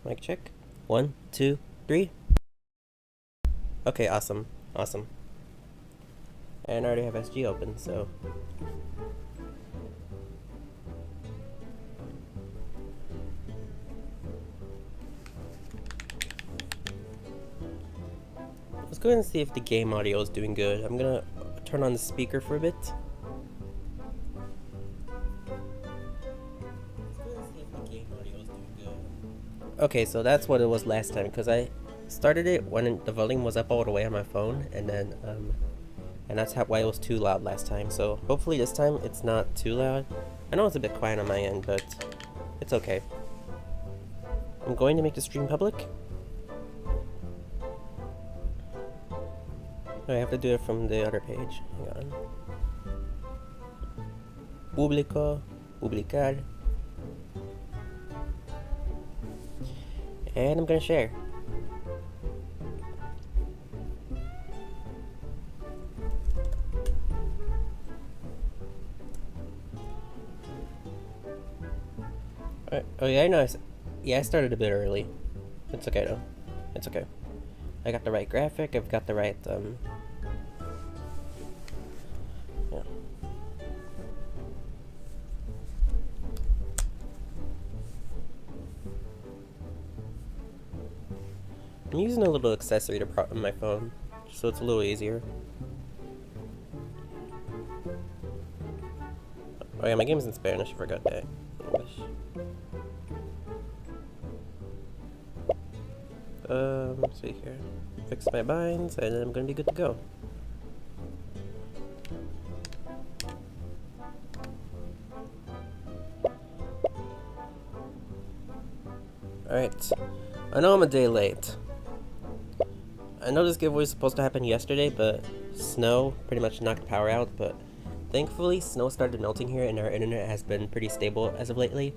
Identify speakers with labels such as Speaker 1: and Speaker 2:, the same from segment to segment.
Speaker 1: Mic check. 1, 2, 3. Okay, awesome. Awesome. And I already have SG open, so. Let's go ahead and see if the game audio is doing good. I'm gonna turn on the speaker for a bit. Okay, so that's what it was last time, because I started it when the volume was up all the way on my phone, and then, and that's why it was too loud last time. So hopefully this time it's not too loud. I know it's a bit quiet on my end, but it's okay. I'm going to make the stream public. I have to do it from the other page. Hang on. Público, publicar. And I'm gonna share. Oh yeah, I know. Yeah, I started a bit early. It's okay though. It's okay. I got the right graphic. I've got the right yeah. I'm using a little accessory to prop on my phone, so it's a little easier. Oh yeah, my game's in Spanish. I forgot that. English. Let's see here. Fix my binds, and then I'm gonna be good to go. Alright. I know I'm a day late. I know this giveaway was supposed to happen yesterday, but snow pretty much knocked power out, but thankfully snow started melting here and our internet has been pretty stable as of lately,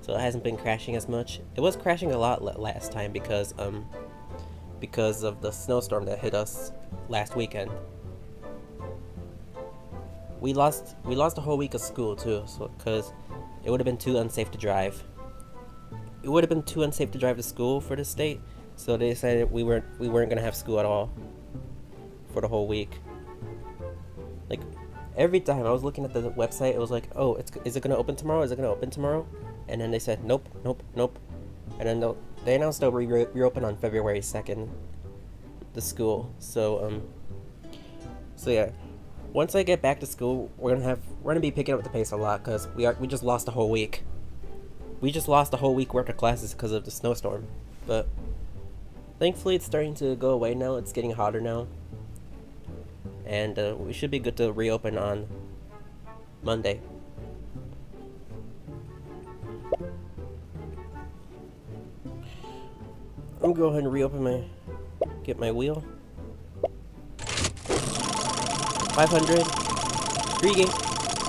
Speaker 1: so it hasn't been crashing as much. It was crashing a lot last time because of the snowstorm that hit us last weekend. We lost a whole week of school too, so because it would have been too unsafe to drive. It would have been too unsafe to drive to school for the state, so they decided we weren't gonna have school at all for the whole week. Like every time I was looking at the website, it was like, oh, is it gonna open tomorrow? Is it gonna open tomorrow? And then they said nope, nope, nope. And then they announced they'll reopen on February 2nd, the school. So yeah, once I get back to school, we're gonna be picking up the pace a lot because we just lost a whole week. We just lost a whole week worth of classes because of the snowstorm, but thankfully it's starting to go away now. It's getting hotter now, and we should be good to reopen on Monday. I'm gonna go ahead and get my wheel. 500, 3 game.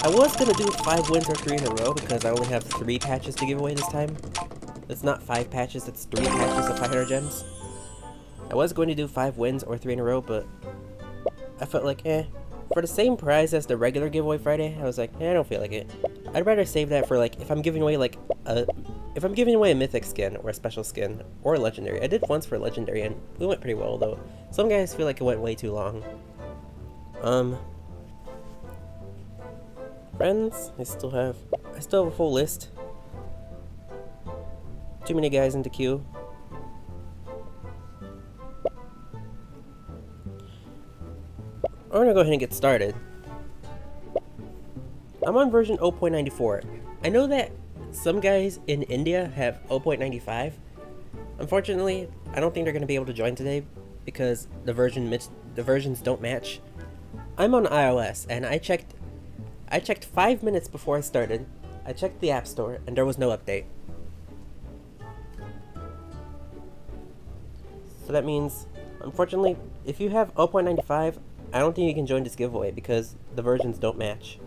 Speaker 1: I was gonna do 5 wins or 3 in a row because I only have 3 patches to give away this time. It's not 5 patches, it's 3 patches of 500 gems. I was going to do 5 wins or 3 in a row, but I felt like, for the same prize as the regular giveaway Friday, I was like, I don't feel like it. I'd rather save that for like, if I'm giving away a mythic skin or a special skin or a legendary. I did once for legendary and it went pretty well though. Some guys feel like it went way too long. Friends, I still have a full list. Too many guys in the queue. I'm gonna go ahead and get started. I'm on version 0.94. I know that some guys in India have 0.95. Unfortunately, I don't think they're gonna be able to join today because the versions don't match. I'm on iOS and I checked 5 minutes before I started. I checked the App Store and there was no update. So that means, unfortunately, if you have 0.95, I don't think you can join this giveaway because the versions don't match.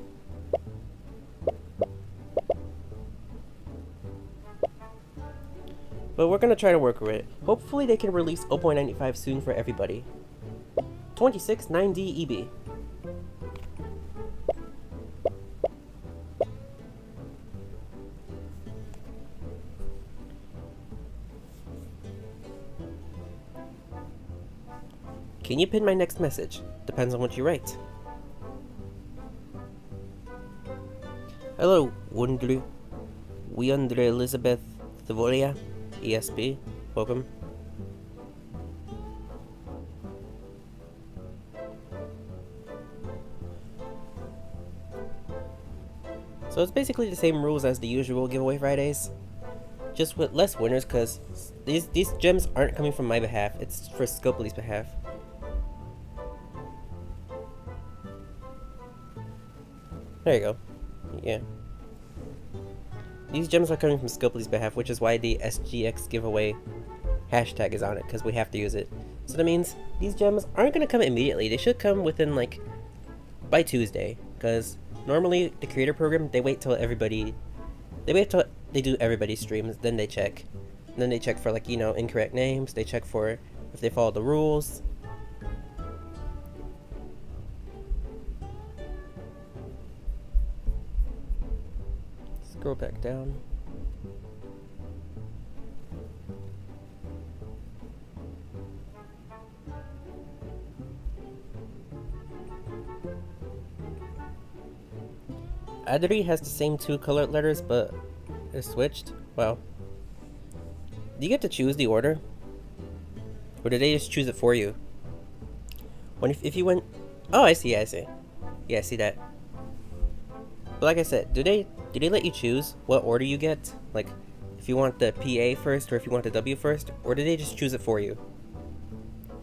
Speaker 1: But we're gonna try to work with it. Hopefully they can release 0.95 soon for everybody. 2690 EB. Can you pin my next message? Depends on what you write. Hello, Wundru. We under Elizabeth Thavolia, ESP. Welcome. So it's basically the same rules as the usual giveaway Fridays, just with less winners, because these gems aren't coming from my behalf, it's for Scopely's behalf. There you go. Yeah. These gems are coming from Scopely's behalf, which is why the SGX giveaway hashtag is on it, because we have to use it. So that means these gems aren't going to come immediately. They should come within, like, by Tuesday, because normally the creator program, they wait till they do everybody's streams, then they check. And then they check for, like, you know, incorrect names, they check for if they follow the rules. Scroll back down. Adri has the same two colored letters, but it's switched. Wow. Do you get to choose the order? Or did they just choose it for you? If you went... Oh, I see. Yeah, I see that. But like I said, do they let you choose what order you get? Like, if you want the PA first or if you want the W first? Or did they just choose it for you?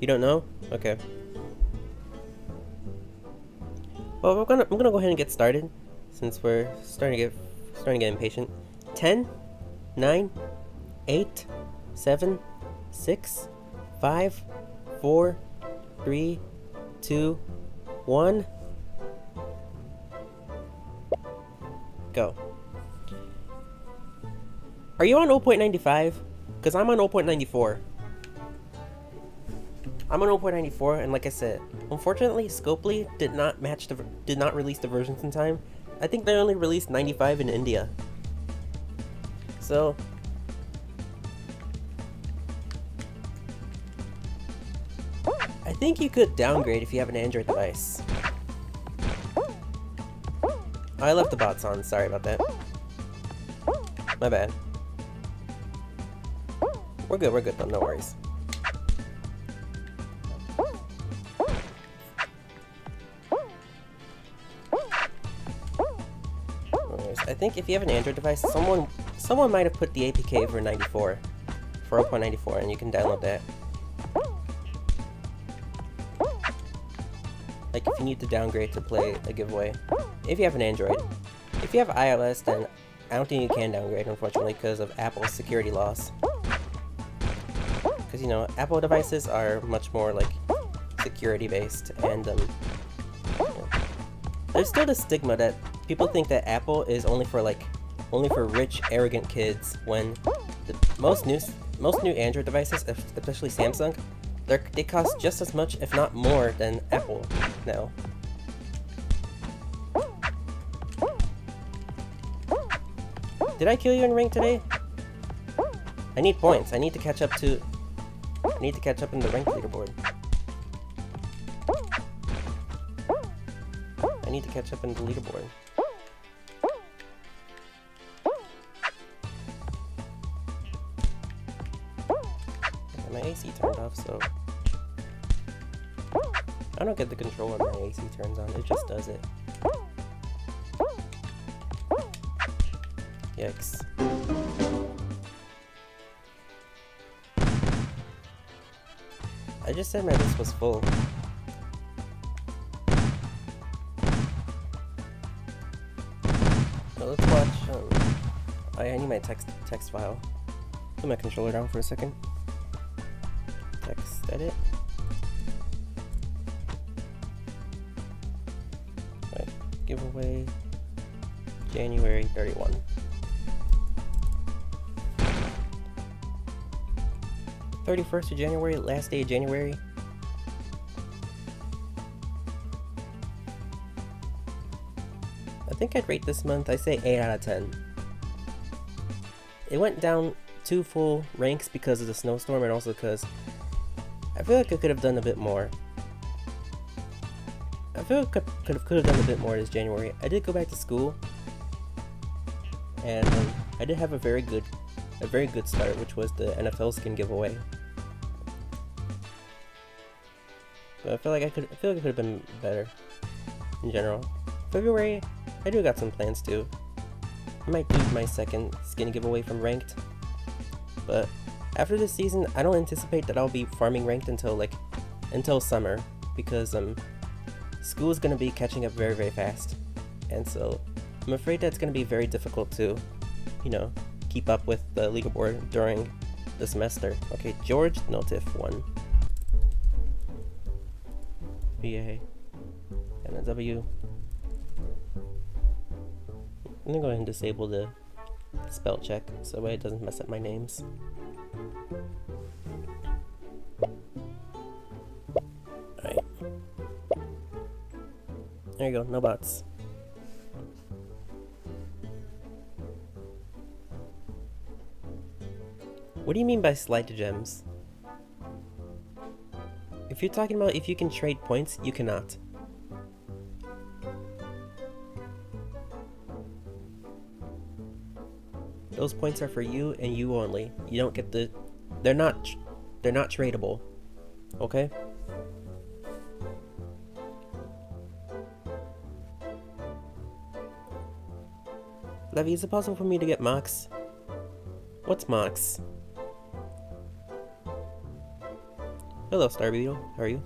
Speaker 1: You don't know? Okay. Well, I'm gonna go ahead and get started, since we're starting to get impatient. 10, 9, 8, 7, 6, 5, 4, 3, 2, 1. Go. Are you on 0.95? Because I'm on 0.94. I'm on 0.94, and like I said, unfortunately, Scopely did not release the versions in time. I think they only released 95 in India. So I think you could downgrade if you have an Android device. I left the bots on, sorry about that. My bad. We're good though, no worries. I think if you have an Android device, someone might have put the APK for 94, for 0.94, and you can download that. Like if you need to downgrade to play a giveaway, if you have an Android. If you have iOS, then I don't think you can downgrade, unfortunately, because of Apple's security laws. Because, you know, Apple devices are much more, like, security-based, and, there's still the stigma that people think that Apple is only for rich, arrogant kids, when most new Android devices, especially Samsung, they cost just as much, if not more, than Apple now. Did I kill you in rank today? I need points. I need to catch up in the rank leaderboard. I need to catch up in the leaderboard. My AC turned off, so I don't get the control when my AC turns on. It just does it. Yikes. I just said my list was full. So let's watch, I need my text file. Put my controller down for a second. Text edit. Right, giveaway January 31. 31st of January, last day of January. I think I'd rate this month, I say 8 out of 10. It went down 2 full ranks because of the snowstorm, and also because I feel like I could have done a bit more. feel like could have done a bit more this January. I did go back to school, and I did have a very good start, which was the NFL skin giveaway. But I feel like it could have been better in general. February, I do got some plans too. I might do my second skin giveaway from ranked, but after this season, I don't anticipate that I'll be farming ranked until summer, because school's gonna be catching up very, very fast, and so I'm afraid that's gonna be very difficult to, keep up with the leaderboard during the semester. Okay, George Notif won. VA and a W. I'm gonna go ahead and disable the spell check so that way it doesn't mess up my names. Alright. There you go, no bots. What do you mean by slide to gems? If you're talking about if you can trade points, you cannot. Those points are for you and you only. You don't get the... They're not tradable. Okay? Levy, is it possible for me to get Mox? What's Mox? Hello, Star Beetle. How are you?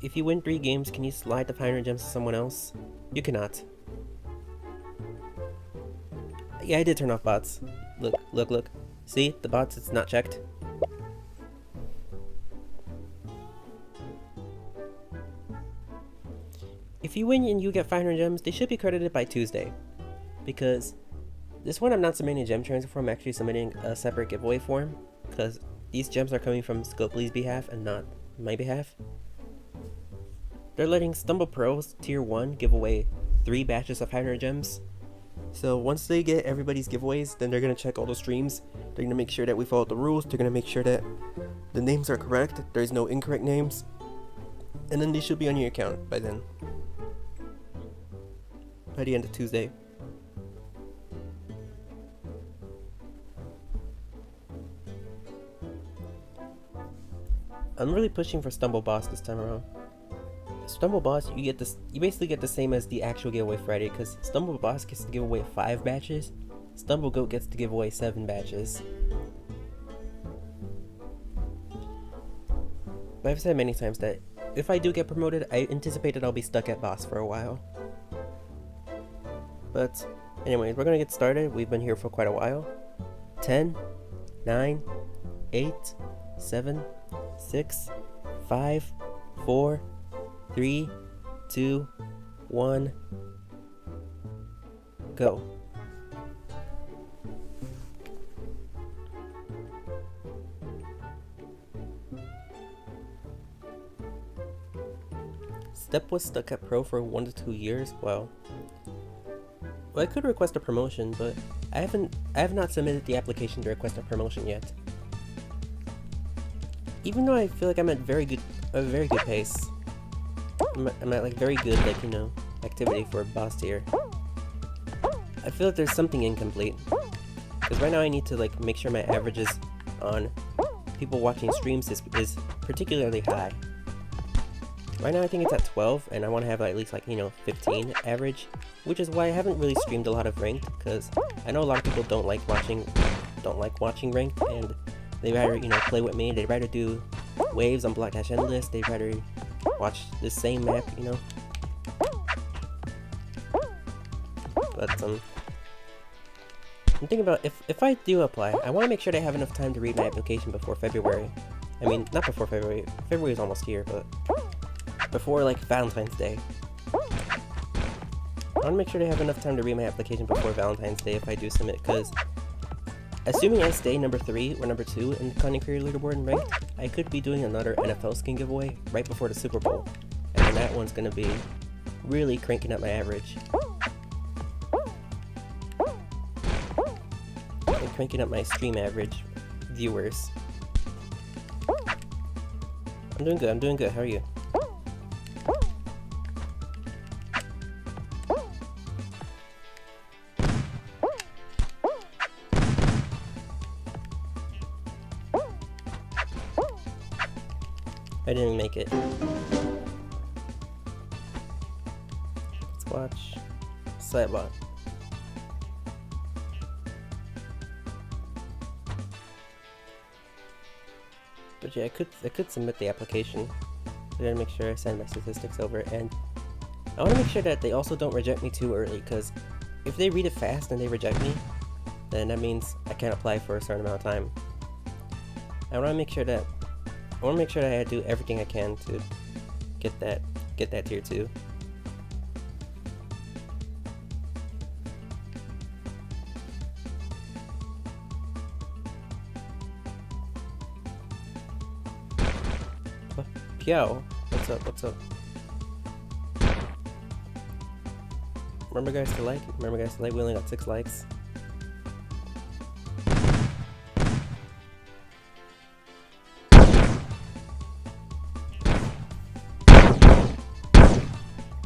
Speaker 1: If you win 3 games, can you slide the 500 gems to someone else? You cannot. Yeah, I did turn off bots. Look. See? The bots, it's not checked. If you win and you get 500 gems, they should be credited by Tuesday. Because this one I'm not submitting a gem transfer form, I'm actually submitting a separate giveaway form. Because these gems are coming from Scopely's behalf and not my behalf. They're letting Stumble Pros Tier 1 give away 3 batches of 500 gems. So once they get everybody's giveaways, then they're going to check all the streams. They're going to make sure that we follow the rules. They're going to make sure that the names are correct. There's no incorrect names. And then they should be on your account by then. By the end of Tuesday. I'm really pushing for Stumble Boss this time around. Stumble Boss, you basically get the same as the actual giveaway Friday, because Stumble Boss gets to give away 5 batches, Stumble Goat gets to give away 7 batches. But I've said many times that if I do get promoted, I anticipate that I'll be stuck at boss for a while. But anyways, we're gonna get started. We've been here for quite a while. 10, 9, 8, 7, 6, 5, 4, 3, 2, 1, go. Step was stuck at pro for 1 to 2 years. Wow. Well, I could request a promotion, but I have not submitted the application to request a promotion yet. Even though I feel like I'm at a very good pace. I'm at like very good, like, activity for boss tier. I feel like there's something incomplete. Because right now I need to like make sure my averages on people watching streams is particularly high. Right now I think it's at 12, and I want to have at least like 15 average, which is why I haven't really streamed a lot of ranked, because I know a lot of people don't like watching ranked, and they rather play with me. They'd rather do waves on Block Dash Endless. They'd rather watch the same map, But I'm thinking about if I do apply, I want to make sure that I have enough time to read my application before February. I mean, not before February. February is almost here, but before like Valentine's Day. I want to make sure to have enough time to read my application before Valentine's Day if I do submit, because assuming I stay number 3 or number 2 in the Content Creator Leaderboard and ranked, I could be doing another NFL skin giveaway right before the Super Bowl, and then that one's going to be really cranking up my average. And cranking up my stream average viewers. I'm doing good, I'm doing good. How are you? I didn't make it. Let's watch Sidebot. But yeah, I could submit the application. I gotta make sure I send my statistics over, and I want to make sure that they also don't reject me too early, because if they read it fast and they reject me, then that means I can't apply for a certain amount of time. I want to make sure that I do everything I can to get that tier 2. Yo, what's up? What's up? Remember guys to like? Remember guys to like? We only got 6 likes.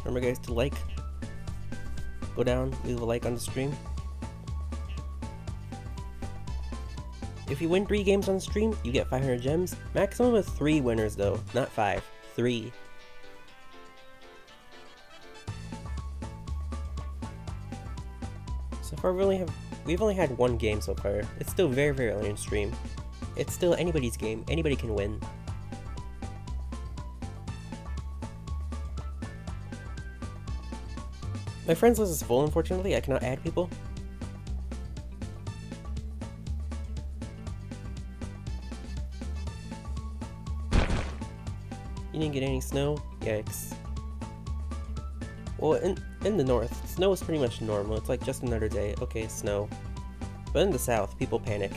Speaker 1: Remember guys to like? Go down, leave a like on the stream. If you win 3 games on the stream, you get 500 gems. Maximum of 3 winners though, not 5. 3. So far we've only had 1 game so far. It's still very, very early in stream. It's still anybody's game. Anybody can win. My friends list is full, unfortunately. I cannot add people. You didn't get any snow? Yikes. Well, in the north, snow is pretty much normal. It's like just another day. Okay, snow. But in the south, people panic.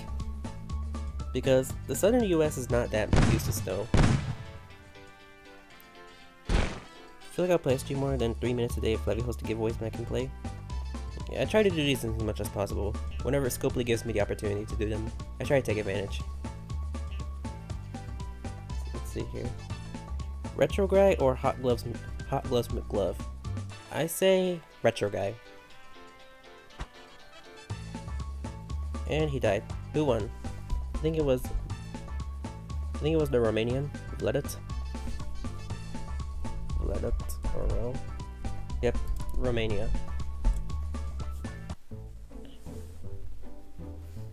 Speaker 1: Because the southern US is not that used to snow. I feel like I'll play a stream more than 3 minutes a day if Levy hosts a giveaways when I can play. Yeah, I try to do these as much as possible. Whenever Scopely gives me the opportunity to do them, I try to take advantage. Let's see here. Retro guy or Hot Gloves McGlove? I say retro guy. And he died. Who won? I think it was the Romanian. Let it or no? Yep, Romania.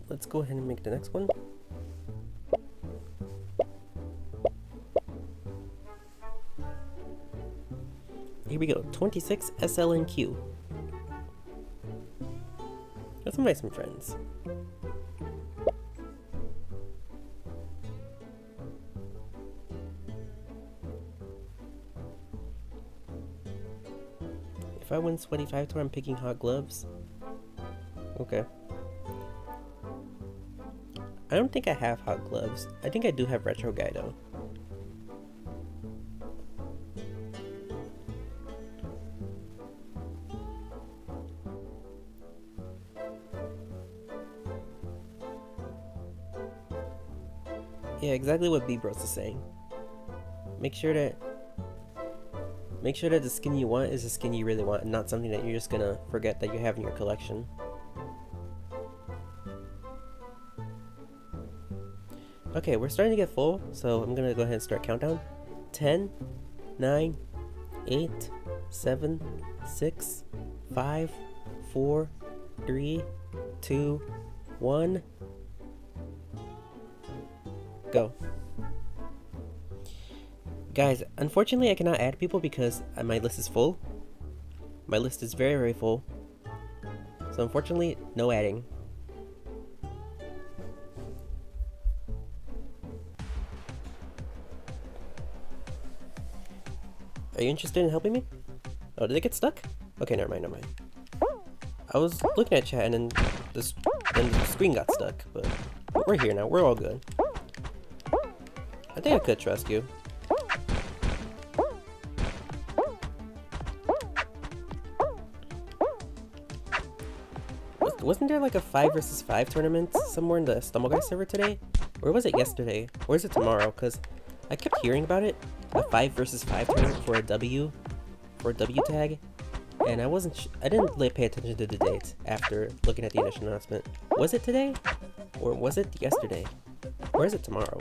Speaker 1: Let's go ahead and make the next one. Here we go, 26 SLNQ. Let's invite some friends. If I win Sweaty 5 tour, I'm picking Hot Gloves. Okay. I don't think I have Hot Gloves. I think I do have Retro Guy though. Yeah, exactly what B-Bros is saying. Make sure that the skin you want is the skin you really want, and not something that you're just gonna forget that you have in your collection. Okay, we're starting to get full, so I'm gonna go ahead and start countdown. 10, 9, 8, 7, 6, 5, 4, 3, 2, 1. Go. Guys, unfortunately I cannot add people because my list is full. My list is very, very full. So unfortunately, no adding. Are you interested in helping me? Oh, did it get stuck? Okay, never mind. I was looking at chat and then the screen got stuck, but we're here now. We're all good. I think I could trust you. Wasn't there like a 5 versus 5 tournament somewhere in the Stumbleguy server today? Or was it yesterday? Or is it tomorrow? Because I kept hearing about it, a 5 versus 5 tournament for a W tag, and I didn't really pay attention to the date after looking at the initial announcement. Was it today? Or was it yesterday? Or is it tomorrow?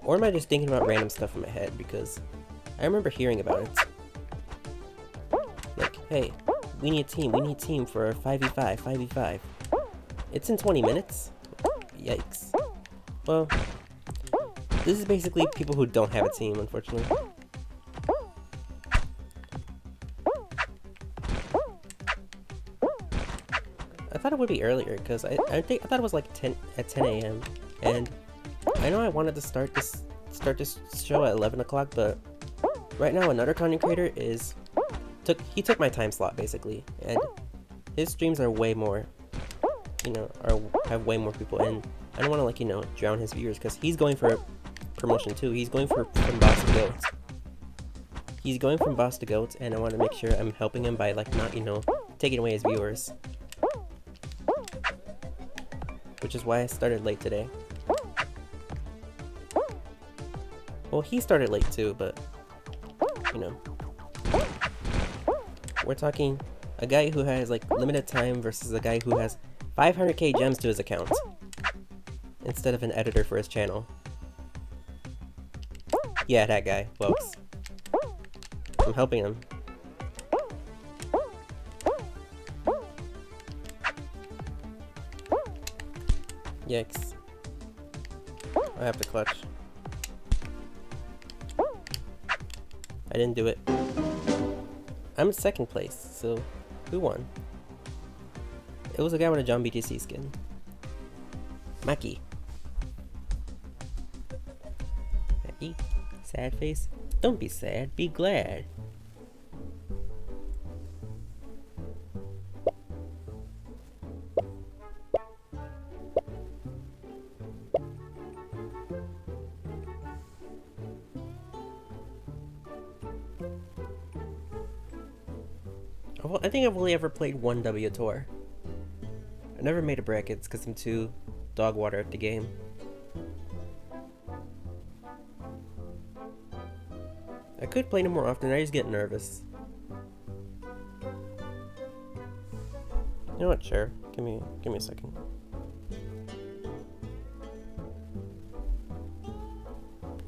Speaker 1: Or am I just thinking about random stuff in my head, because I remember hearing about it. Like, hey, we need a team for a 5v5, 5v5. It's in 20 minutes? Yikes. Well, this is basically people who don't have a team, unfortunately. I thought it would be earlier, because I thought it was like 10 a.m. and I know I wanted to start this show at 11 o'clock, but right now another content creator took my time slot basically, and his streams are way more, have way more people, and I don't want to drown his viewers, because he's going for promotion too. He's going from boss to goat. He's going from boss to goat, and I want to make sure I'm helping him by not taking away his viewers. Which is why I started late today. Well, he started late too, but we're talking a guy who has limited time versus a guy who has 500k gems to his account instead of an editor for his channel. Yeah, that guy, folks. I'm helping him. Yikes. I have to clutch. I didn't do it. I'm in second place, so who won? It was a guy with a John BTC skin. Maki. Maki? Sad face? Don't be sad, be glad. Well, I think I've only ever played one W tour. I never made a brackets because I'm too dog water at the game. I could play them more often, I just get nervous. You know what, sure. Give me a second.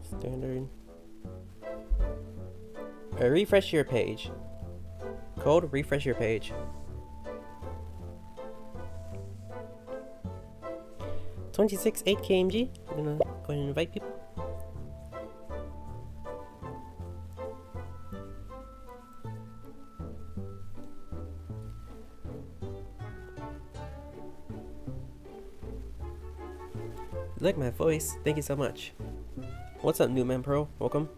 Speaker 1: Standard. Refresh your page. Code, refresh your page. 26 8 kmg. I'm gonna go ahead and invite people. You like my voice? Thank you so much. What's up, Newman Pro? Welcome.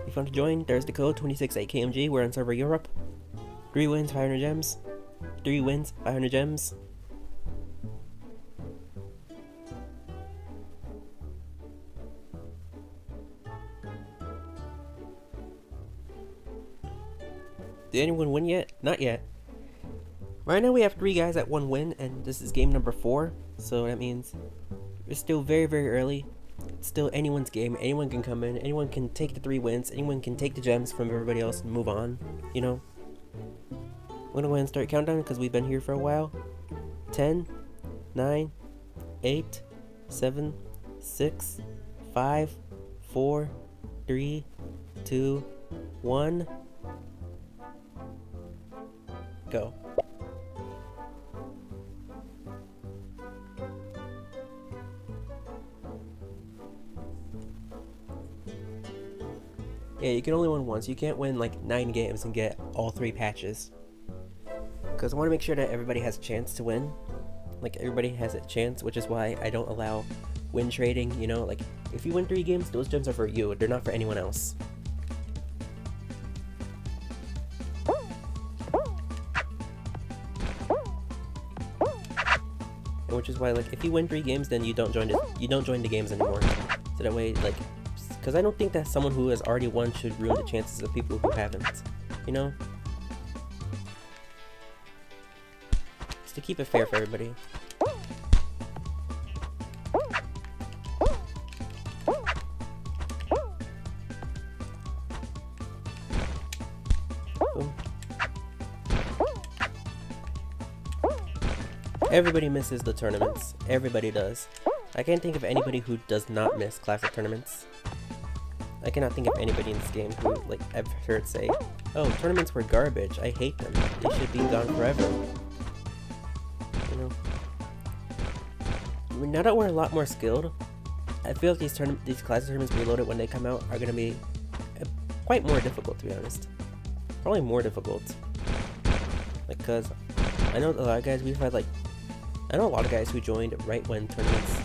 Speaker 1: If you want to join, there's the code 26 8 kmg. We're on server Europe. 3 wins, 500 gems. 3 wins, 500 gems. Did anyone win yet? Not yet. Right now we have 3 guys at 1 win, and this is game number 4. So that means it's still very, very early. It's still anyone's game. Anyone can come in. Anyone can take the 3 wins. Anyone can take the gems from everybody else and move on. I'm gonna go ahead and start countdown because we've been here for a while. 10, 9, 8, 7, 6, 5, 4, 3, 2, 1. Go. Yeah, you can only win once. You can't win 9 games and get all 3 patches. Because I want to make sure that everybody has a chance to win. Everybody has a chance, which is why I don't allow win trading, if you win 3 games, those gems are for you. They're not for anyone else. And which is why, if you win 3 games, then you don't join the games anymore. So that way, because I don't think that someone who has already won should ruin the chances of people who haven't, Just to keep it fair for everybody. Everybody misses the tournaments. Everybody does. I can't think of anybody who does not miss Classic tournaments. I cannot think of anybody in this game who, like, I've heard say, "Oh, tournaments were garbage. I hate them. They should be gone forever." You know? I mean, now that we're a lot more skilled, I feel like these Classic tournaments reloaded when they come out are gonna be quite more difficult, to be honest. Probably more difficult. Like, cause I know a lot of guys I know a lot of guys who joined right when tournaments,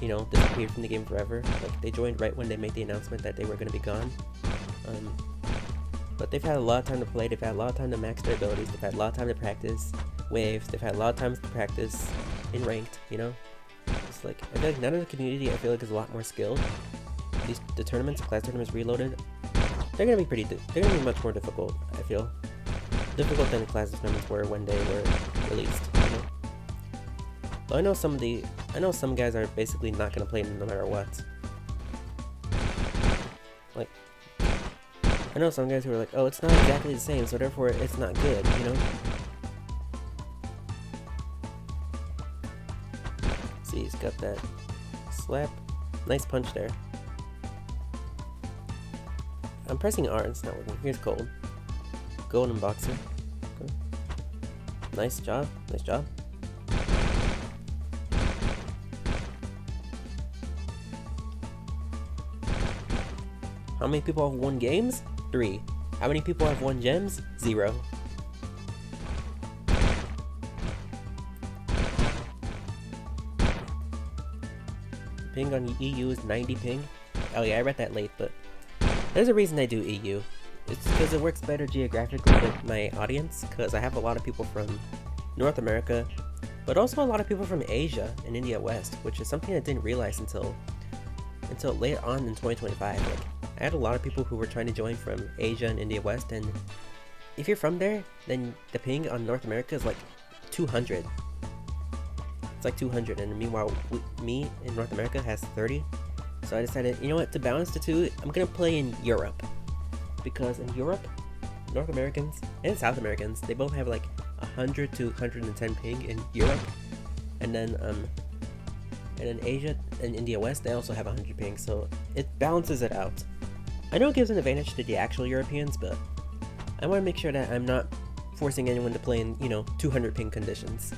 Speaker 1: you know, disappeared from the game forever. Like, they joined right when they made the announcement that they were going to be gone. But they've had a lot of time to play, they've had a lot of time to max their abilities, they've had a lot of time to practice waves, they've had a lot of time to practice in ranked, you know? It's like, I feel like none of the community, I feel like, is a lot more skilled. The tournaments, Class tournaments reloaded, they're going to be they're going to be much more difficult, I feel. Difficult than the Class tournaments were when they were released, you know? But I know some guys are basically not gonna play no matter what. Like, I know some guys who are like, "Oh, it's not exactly the same, so therefore it's not good," you know? See, he's got that slap. Nice punch there. I'm pressing R and it's not working. Here's Gold. Golden Boxer. Okay. Nice job. Nice job. How many people have won games? 3. How many people have won gems? 0. Ping on EU is 90 ping. Oh yeah, I read that late, but there's a reason I do EU. It's because it works better geographically with my audience, because I have a lot of people from North America, but also a lot of people from Asia and India West, which is something I didn't realize until late on in 2025. Like, I had a lot of people who were trying to join from Asia and India West, and if you're from there, then the ping on North America is like 200. It's like 200, and meanwhile, me in North America has 30. So I decided, you know what, to balance the two, I'm gonna play in Europe. Because in Europe, North Americans and South Americans, they both have like 100 to 110 ping in Europe. And then Asia and India West, they also have 100 ping, so it balances it out. I know it gives an advantage to the actual Europeans, but I want to make sure that I'm not forcing anyone to play in, you know, 200 ping conditions.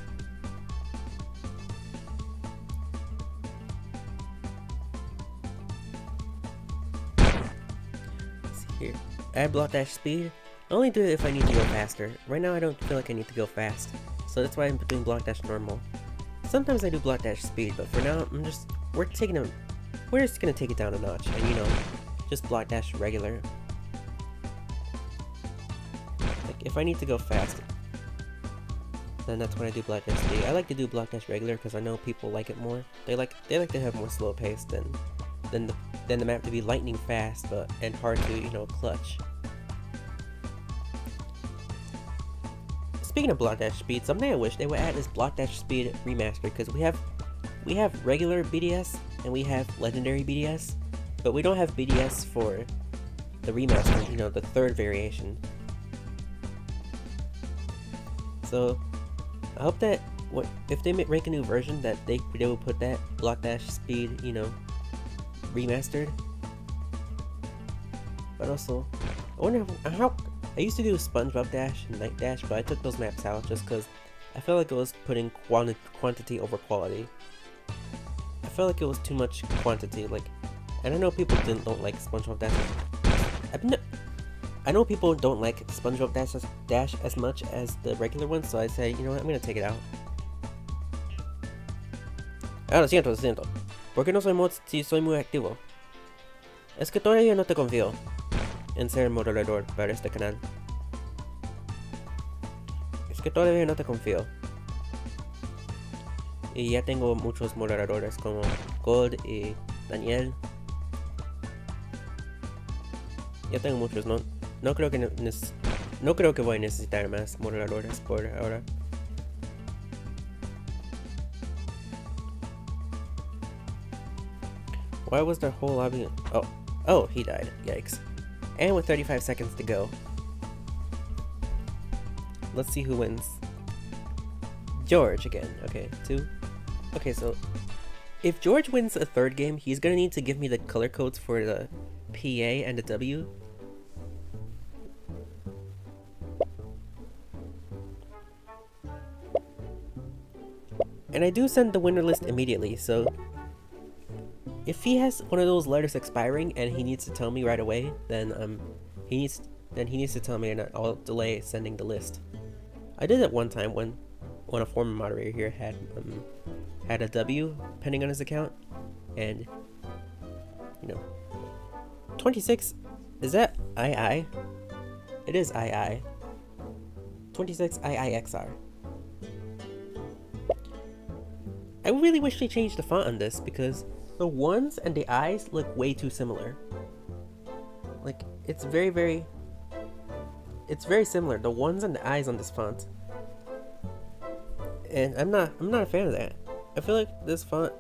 Speaker 1: Let's see here. Add block dash speed. I only do it if I need to go faster. Right now I don't feel like I need to go fast, so that's why I'm doing block dash normal. Sometimes I do block dash speed, but for now we're just gonna take it down a notch, and, you know, just block dash regular. Like, if I need to go fast, then that's when I do block dash speed. I like to do block dash regular because I know people like it more. They like to have more slow pace than the map to be lightning fast, and hard to, you know, clutch. Speaking of block dash speed, something I wish they would add is block dash speed remastered, because we have regular BDS and we have legendary BDS, but we don't have BDS for the remaster, you know, the third variation. So I hope that if they make a new version, that they will put that block dash speed, you know, remastered. But also, I wonder how I used to do SpongeBob Dash and Night Dash, but I took those maps out just because I felt like it was putting quantity over quality. I felt like it was too much quantity. Like, and I know people don't like SpongeBob Dash. I know people don't like SpongeBob Dash as much as the regular one, so I say, you know what, I'm gonna take it out. Ah, lo siento. ¿Por qué no si soy muy activo? Es que todavía no te confío en ser moderador para este canal. Es que todavía no te confío. Y ya tengo muchos moderadores como Gold y Daniel. Ya tengo muchos, no creo que voy a necesitar más moderadores por ahora. Why was their whole lobby? Oh, he died. Yikes. And with 35 seconds to go, let's see who wins. George again. Okay, 2. Okay, so if George wins a third game, he's gonna need to give me the color codes for the PA and the W. And I do send the winner list immediately, so if he has one of those letters expiring and he needs to tell me right away, then he needs to tell me, and I'll delay sending the list. I did it one time when a former moderator here had a W pending on his account, and 26, is that II? It is II. 26 IIXR. I really wish they changed the font on this because the ones and the I's look way too similar. Like, it's very similar, the ones and the I's on this font. And I'm not a fan of that. I feel like this font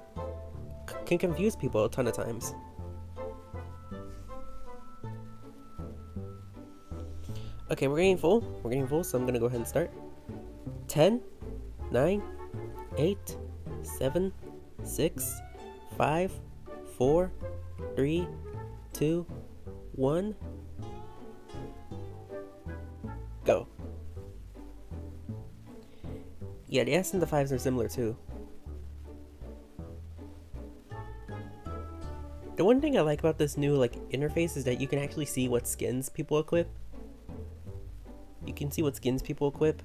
Speaker 1: can confuse people a ton of times. Okay, we're getting full, so I'm gonna go ahead and start. 10, 9, 8, 7, 6, 5, 4, 3, 2, 1. Go. Yeah, the S and the 5s are similar too. The one thing I like about this new interface is that you can actually see what skins people equip. You can see what skins people equip,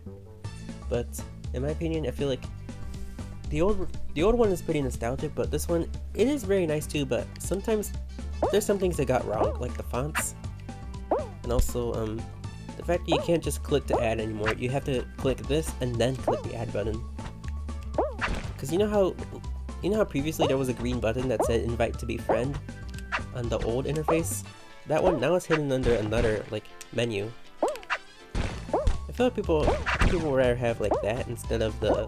Speaker 1: but in my opinion, I feel like the old one is pretty nostalgic, but this one, it is very nice too, but sometimes there's some things they got wrong, like the fonts, and also the fact that you can't just click to add anymore. You have to click this and then click the add button. Because you know how previously there was a green button that said invite to be friend on the old interface? That one now is hidden under another menu. I feel like people would rather have that instead of the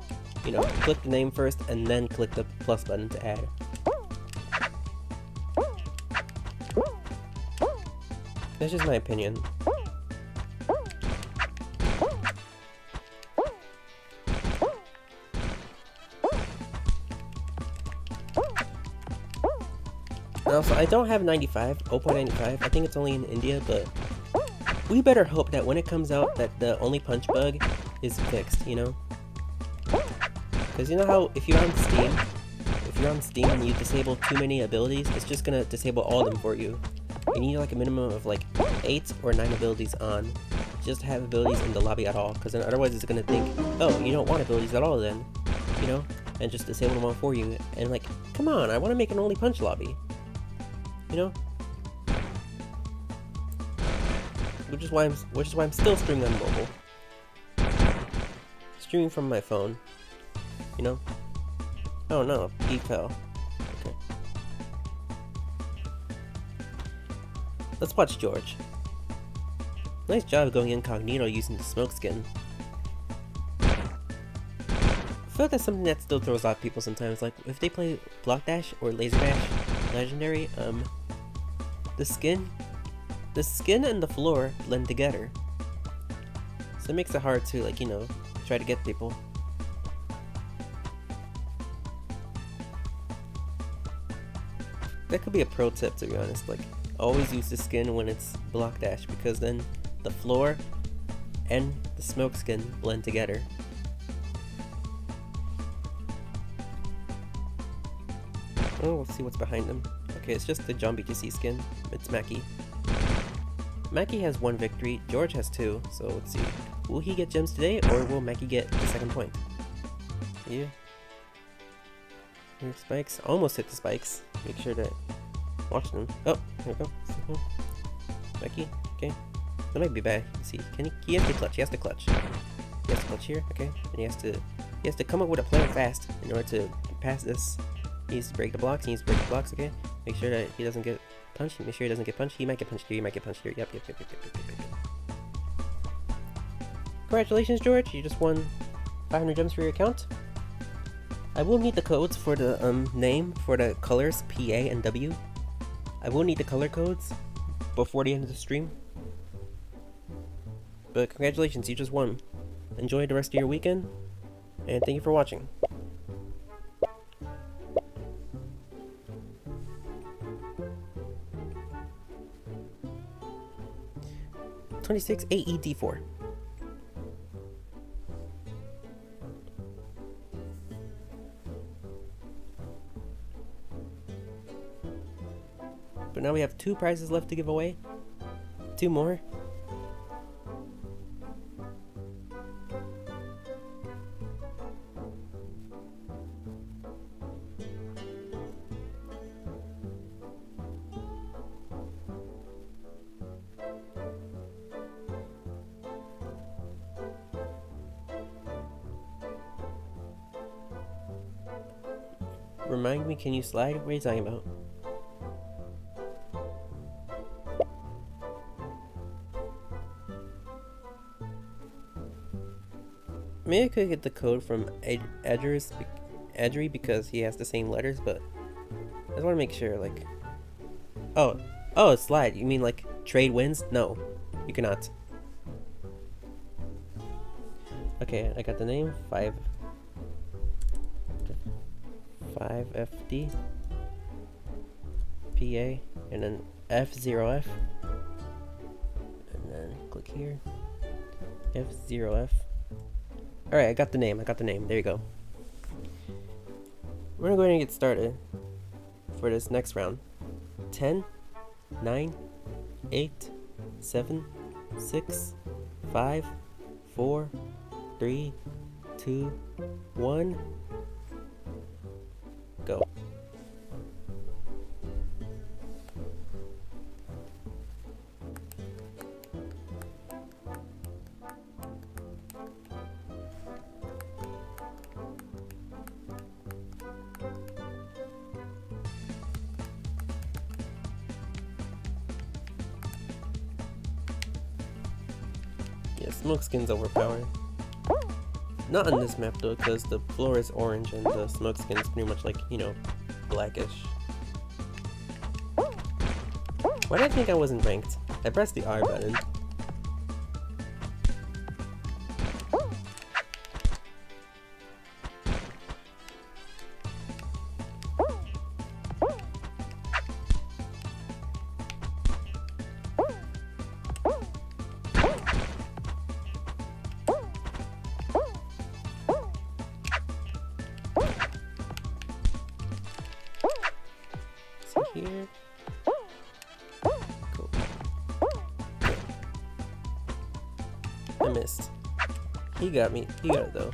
Speaker 1: click the name first and then click the plus button to add. That's just my opinion. And also, I don't have 95, 0.95. I think it's only in India, but we better hope that when it comes out that the only punch bug is fixed, Because you know how if you're on Steam and you disable too many abilities, it's just gonna disable all of them for you. You need a minimum of 8 or 9 abilities on just to have abilities in the lobby at all, because then otherwise it's gonna think, oh, you don't want abilities at all then, and just disable them all for you. And come on, I want to make an only punch lobby, which is why I'm still streaming on mobile, streaming from my phone. Oh no, he fell. Okay. Let's watch George. Nice job going incognito using the smoke skin. I feel like that's something that still throws off people sometimes. If they play Block Dash or Laser Dash Legendary, the skin and the floor blend together. So it makes it hard to try to get people. That could be a pro tip, to be honest. Always use the skin when it's Block Dash, because then the floor and the smoke skin blend together. Oh, let's see what's behind him. Okay, it's just the John BTC skin. It's Mackie. Mackie has 1 victory, George has 2, so let's see. Will he get gems today, or will Mackie get the second point? Yeah. Here's spikes. Almost hit the spikes. Make sure to watch them. Oh, there we go. Mackie, okay. That might be bad. Let's see. He has to clutch. He has to clutch. He has to clutch here, okay. And he has to come up with a plan fast in order to pass this. He needs to break the blocks. Okay. Make sure that he doesn't get punched. Make sure he doesn't get punched. He might get punched here. Yep. Congratulations, George. You just won 500 gems for your account. I will need the codes for the name for the colors PA and W. I will need the color codes before the end of the stream. But congratulations, you just won. Enjoy the rest of your weekend. and thank you for watching. 26 AED4. But now we have 2 prizes left to give away. 2 more. Remind me, can you slide? What are you talking about? Maybe I could get the code from Edry because he has the same letters, but I just want to make sure, like... Oh, slide. You mean like trade wins? No, you cannot. Okay, I got the name. 5FD PA, and then F0F, and then click here, F0F. Alright, I got the name, there you go. We're gonna go ahead and get started for this next round. 10, 9, 8, 7, 6, 5, 4, 3, 2, 1, go. Yeah, smoke skin's overpowered. Not on this map though, because the floor is orange and the smoke skin is pretty much like, you know, blackish. Why did I think I wasn't ranked? I pressed the R button. Here. Cool. I missed. He got me. He got it though.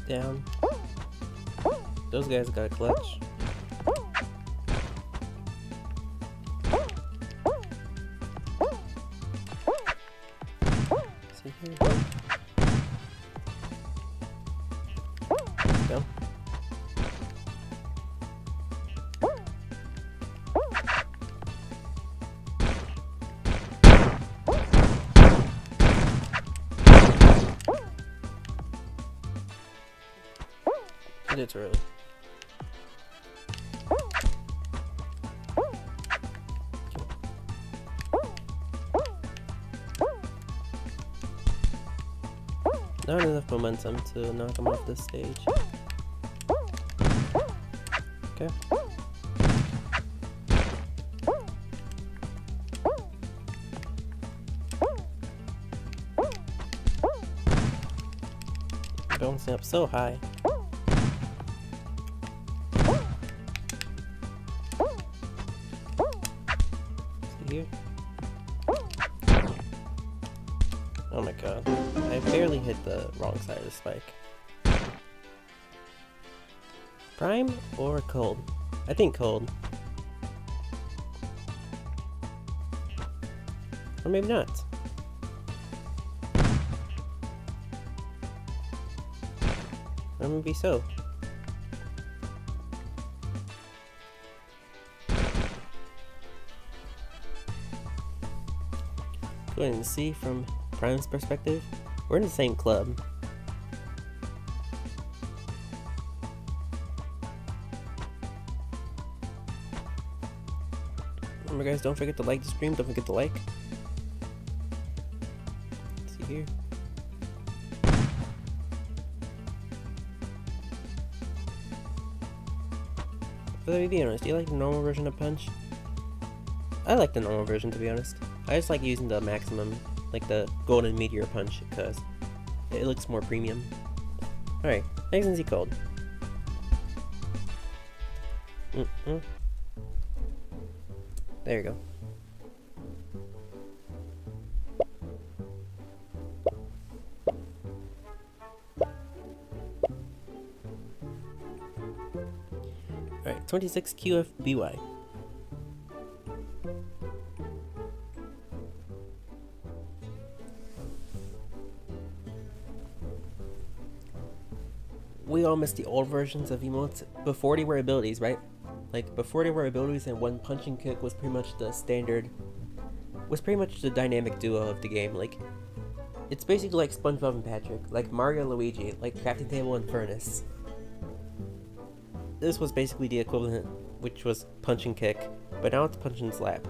Speaker 1: Down. Those guys got a clutch. See here? Go. I did too early. Not enough momentum to knock him off this stage. Okay. Bouncing up so high. Here. Oh my god. I barely hit the wrong side of the spike. Prime or cold? I think cold. Or maybe not. Or maybe so. go ahead and see from Prime's perspective. We're in the same club. Remember guys, don't forget to like the stream, don't forget to like. Let's see here. But let me be honest, do you like the normal version of Punch? I like the normal version, to be honest. I just like using the maximum, like the Golden Meteor Punch, because it looks more premium. Alright, nice and cold. There you go. Alright, 26 QFBY. We all miss the old versions of emotes before they were abilities, right? Like, before they were abilities and one punch and kick was pretty much the standard, was pretty much the dynamic duo of the game. Like, it's basically like SpongeBob and Patrick, like Mario and Luigi, like Crafting Table and Furnace. This was basically the equivalent, which was punch and kick, but now it's punch and slap.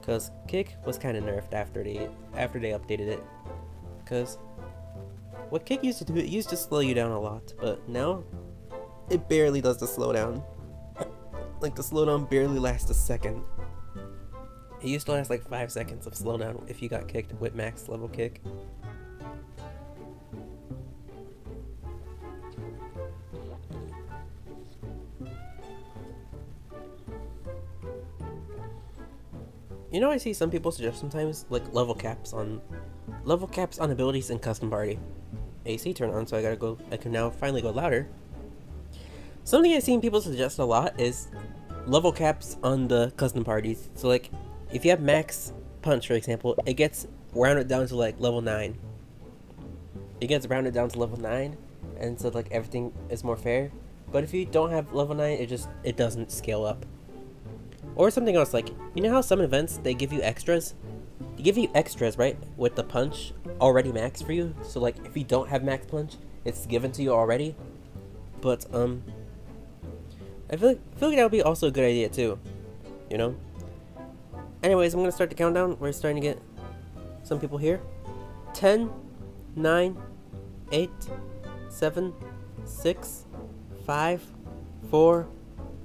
Speaker 1: Cause kick was kind of nerfed after they updated it. Cause what kick used to do, it used to slow you down a lot, but now it barely does the slowdown. Like, the slowdown barely lasts a second. It used to last like 5 seconds of slowdown if you got kicked with max level kick. You know, I see some people suggest sometimes like level caps on abilities in Custom Party. AC turned on, so I can now finally go louder. Something I've seen people suggest a lot is level caps on the custom parties. So like, if you have max punch, for example, it gets rounded down to like level 9. It gets rounded down to level 9, and so like everything is more fair. But if you don't have level 9, it doesn't scale up. Or something else, like, you know how some events, they give you extras? They give you extras, right, with the punch already maxed for you. So like, if you don't have max punch, it's given to you already. But I feel like that would be also a good idea too, you know? Anyways, I'm gonna start the countdown. We're starting to get some people here. 10, 9, 8, 7, 6, 5, 4,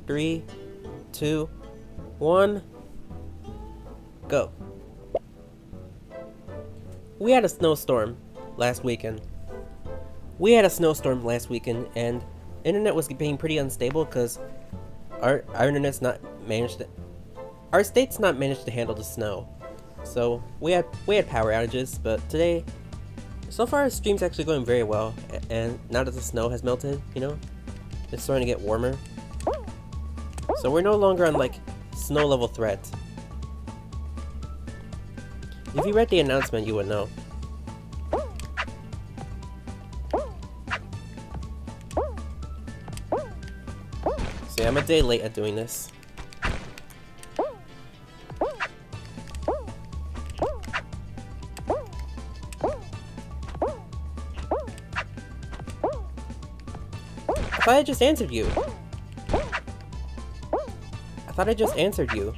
Speaker 1: 3, 2, 1, go. We had a snowstorm last weekend. And internet was being pretty unstable because our internet's not managed to, our state's not managed to handle the snow. So we had power outages, but today, so far our stream's actually going very well, and now that the snow has melted, you know, it's starting to get warmer. So we're no longer on like snow level threat. If you read the announcement, you would know. So yeah, I'm a day late at doing this. I thought I just answered you.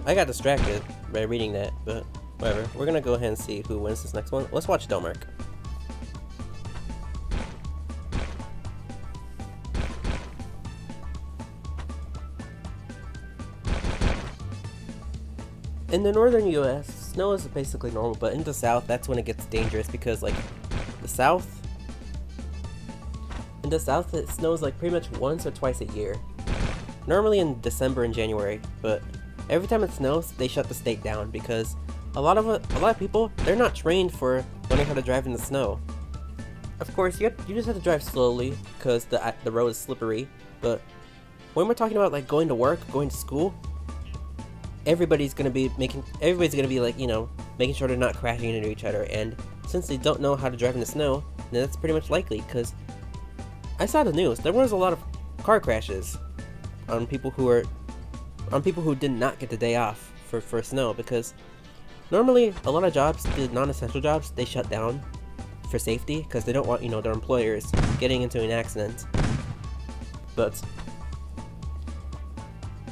Speaker 1: I got distracted by reading that, but whatever. We're gonna go ahead and see who wins this next one. Let's watch Delmark. In the northern US, snow is basically normal, but in the south, that's when it gets dangerous because, like, in the south, it snows like pretty much once or twice a year. Normally in December and January, but every time it snows, they shut the state down because a lot of people, they're not trained for learning how to drive in the snow. Of course, you just have to drive slowly because the road is slippery. But when we're talking about like going to work, going to school, everybody's gonna be like, you know, making sure they're not crashing into each other. And since they don't know how to drive in the snow, then that's pretty much likely. Because I saw the news, there was a lot of car crashes on people who did not get the day off for snow, because normally a lot of jobs, the non-essential jobs, they shut down for safety because they don't want, their employers getting into an accident. But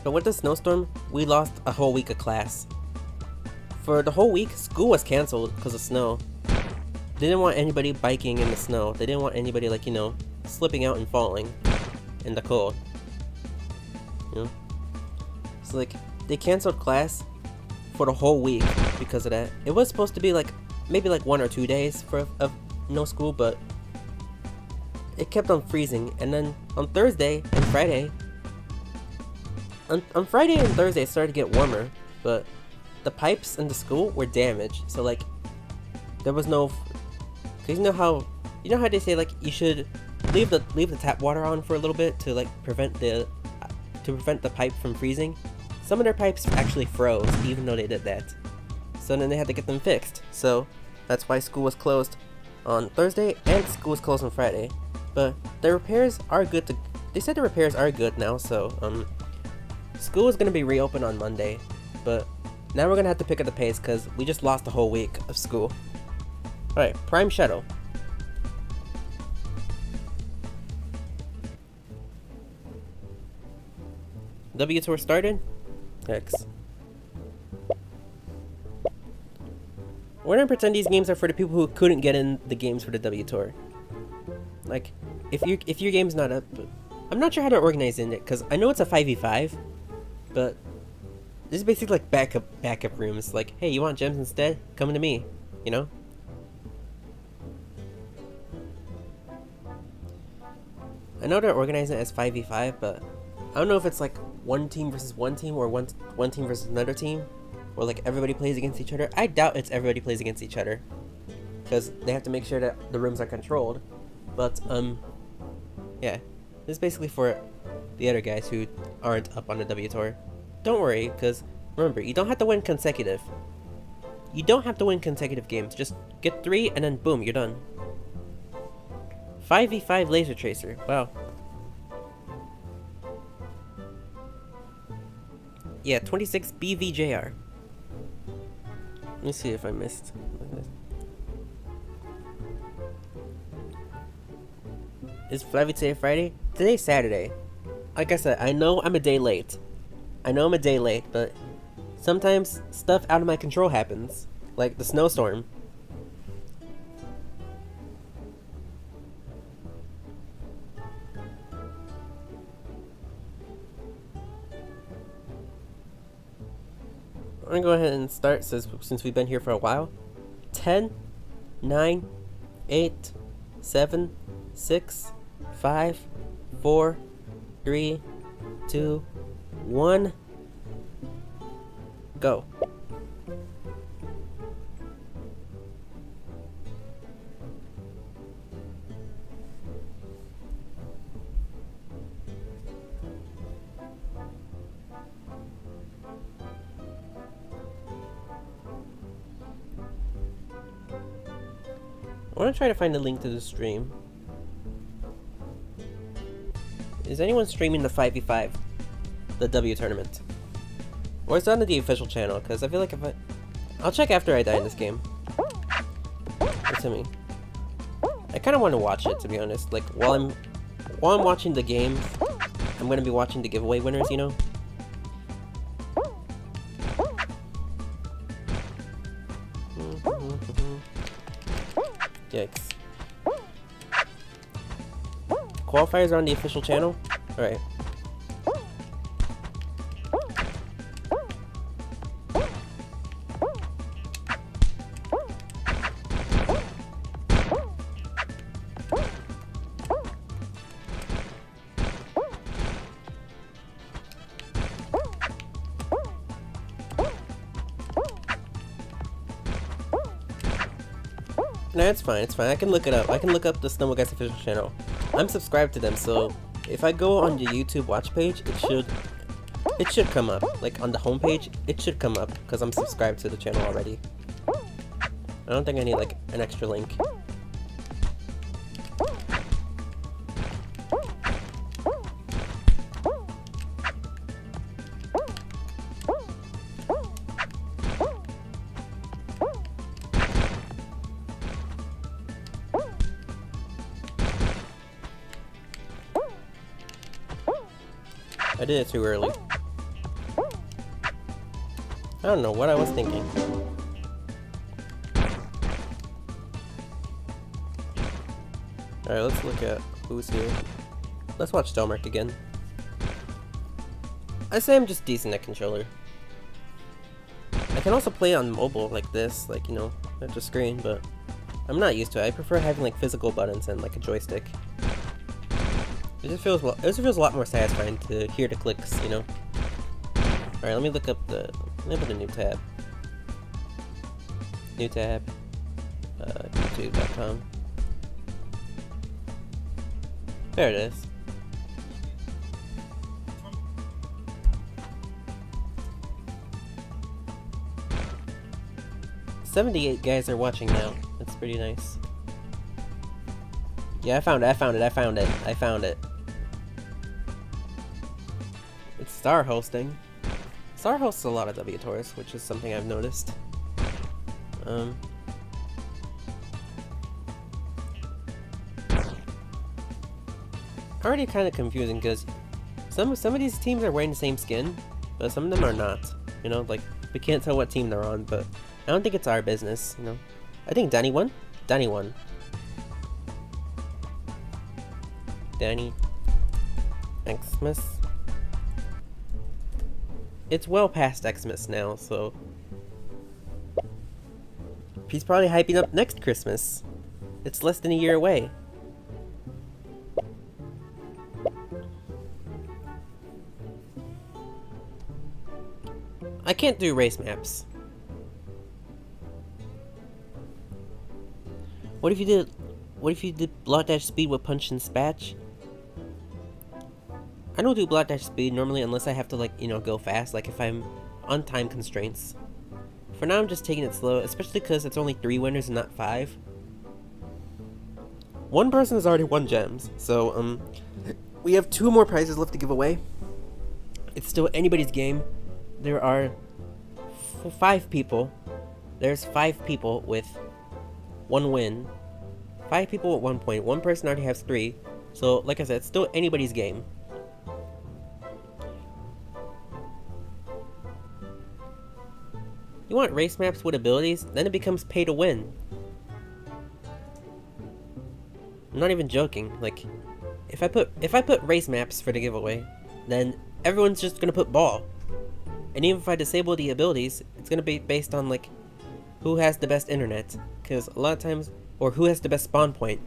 Speaker 1: with the snowstorm, we lost a whole week of class. For the whole week, school was canceled because of snow. They didn't want anybody biking in the snow. They didn't want anybody, like, slipping out and falling in the cold. So, like, they canceled class for the whole week because of that. It was supposed to be, like, maybe, like, 1 or 2 days of no school, but it kept on freezing. And then on Thursday and Friday, on Friday and Thursday, it started to get warmer, but the pipes in the school were damaged. So, like, there was no... Because you know how they say, like, you should leave the tap water on for a little bit to, like, prevent the pipe from freezing? Some of their pipes actually froze, even though they did that. So then they had to get them fixed. So that's why school was closed on Thursday and school was closed on Friday. But the repairs are good they said the repairs are good now, so school is gonna be reopened on Monday. But now we're gonna have to pick up the pace because we just lost a whole week of school. Alright, Prime Shuttle. W Tour started? X. We're gonna pretend these games are for the people who couldn't get in the games for the W Tour. Like, if your game's not up, I'm not sure how to organize in it, because I know it's a 5v5, but this is basically like backup rooms. Like, hey, you want gems instead? Come to me, I know they're organizing it as 5v5, but I don't know if it's like one team versus one team or one team versus another team, or like everybody plays against each other. I doubt it's everybody plays against each other, because they have to make sure that the rooms are controlled. But yeah, this is basically for the other guys who aren't up on the W Tour. Don't worry, because remember, you don't have to win consecutive. You don't have to win consecutive games. Just get 3 and then boom, you're done. 5v5 Laser Tracer. Wow. Yeah, 26 BVJR. Let me see if I missed. Is Flavy today Friday? Today's Saturday. Like I said, I know I'm a day late. But sometimes stuff out of my control happens. Like the snowstorm. I'm gonna go ahead and start since we've been here for a while. 10, 9, 8, 7, 6, 5, 4, 3, 2, 1, go. I want to try to find a link to the stream. Is anyone streaming the 5v5? The W tournament? Or is it on the official channel? Because I feel like I'll check after I die in this game. What's to me? I kind of want to watch it, to be honest. Like, while I'm watching the game, I'm going to be watching the giveaway winners, Yikes. Qualifiers are on the official channel? Alright. No, it's fine, it's fine. I can look it up. I can look up the Snowball Guys official channel. I'm subscribed to them, so if I go on the YouTube watch page, it should come up. Like on the homepage, it should come up because I'm subscribed to the channel already. I don't think I need like an extra link. I did it too early. I don't know what I was thinking. Alright, let's look at who's here. Let's watch Stelmark again. I say I'm just decent at controller. I can also play on mobile like this, like, you know, touch a screen, but I'm not used to it. I prefer having like physical buttons and like a joystick. It just feels a lot more satisfying to hear the clicks, you know. Alright, let me look up the new tab. New tab. YouTube.com. There it is. "78 guys are watching now." That's pretty nice. Yeah, I found it. It's Star hosting. Star hosts a lot of W tours, which is something I've noticed. Already kind of confusing because some of these teams are wearing the same skin, but some of them are not. You know, like we can't tell what team they're on, but I don't think it's our business. You know, I think Danny won. Danny won. Danny. Xmas. It's well past Xmas now, so he's probably hyping up next Christmas. It's less than a year away. I can't do race maps. What if you did block dash speed with punch and spatch? I don't do block dash speed normally unless I have to, like, you know, go fast, like if I'm on time constraints. For now I'm just taking it slow, especially because it's only 3 winners and not 5. One person has already won gems, so we have 2 more prizes left to give away. It's still anybody's game. There are 5 people. There's 5 people with 1 win. 5 people with 1 point. 1 person already has 3. So, like I said, it's still anybody's game. You want race maps with abilities? Then it becomes pay to win. I'm not even joking. Like, if I put race maps for the giveaway, then everyone's just gonna put ball. And even if I disable the abilities, it's gonna be based on, like, who has the best internet. Because a lot of times, or who has the best spawn point.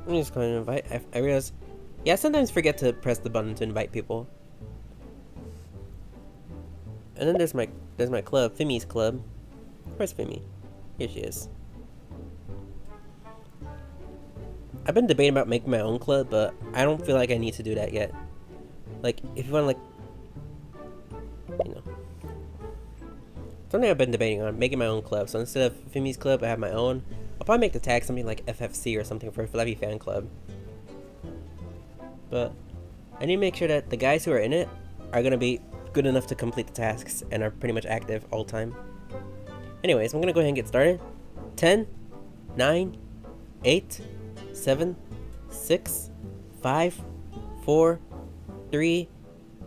Speaker 1: I'm just going to invite. I realize, yeah, I sometimes forget to press the button to invite people. And then there's my club, Fimi's club. Where's Fimi? Here she is. I've been debating about making my own club, but I don't feel like I need to do that yet. Like, if you want to, like, you know, something I've been debating on, making my own club. So instead of Fimi's club, I have my own. I'll probably make the tag something like FFC or something for Flappy Fan Club. But I need to make sure that the guys who are in it are going to be good enough to complete the tasks and are pretty much active all the time. Anyways, I'm going to go ahead and get started. 10, 9, 8, 7, 6, 5, 4, 3,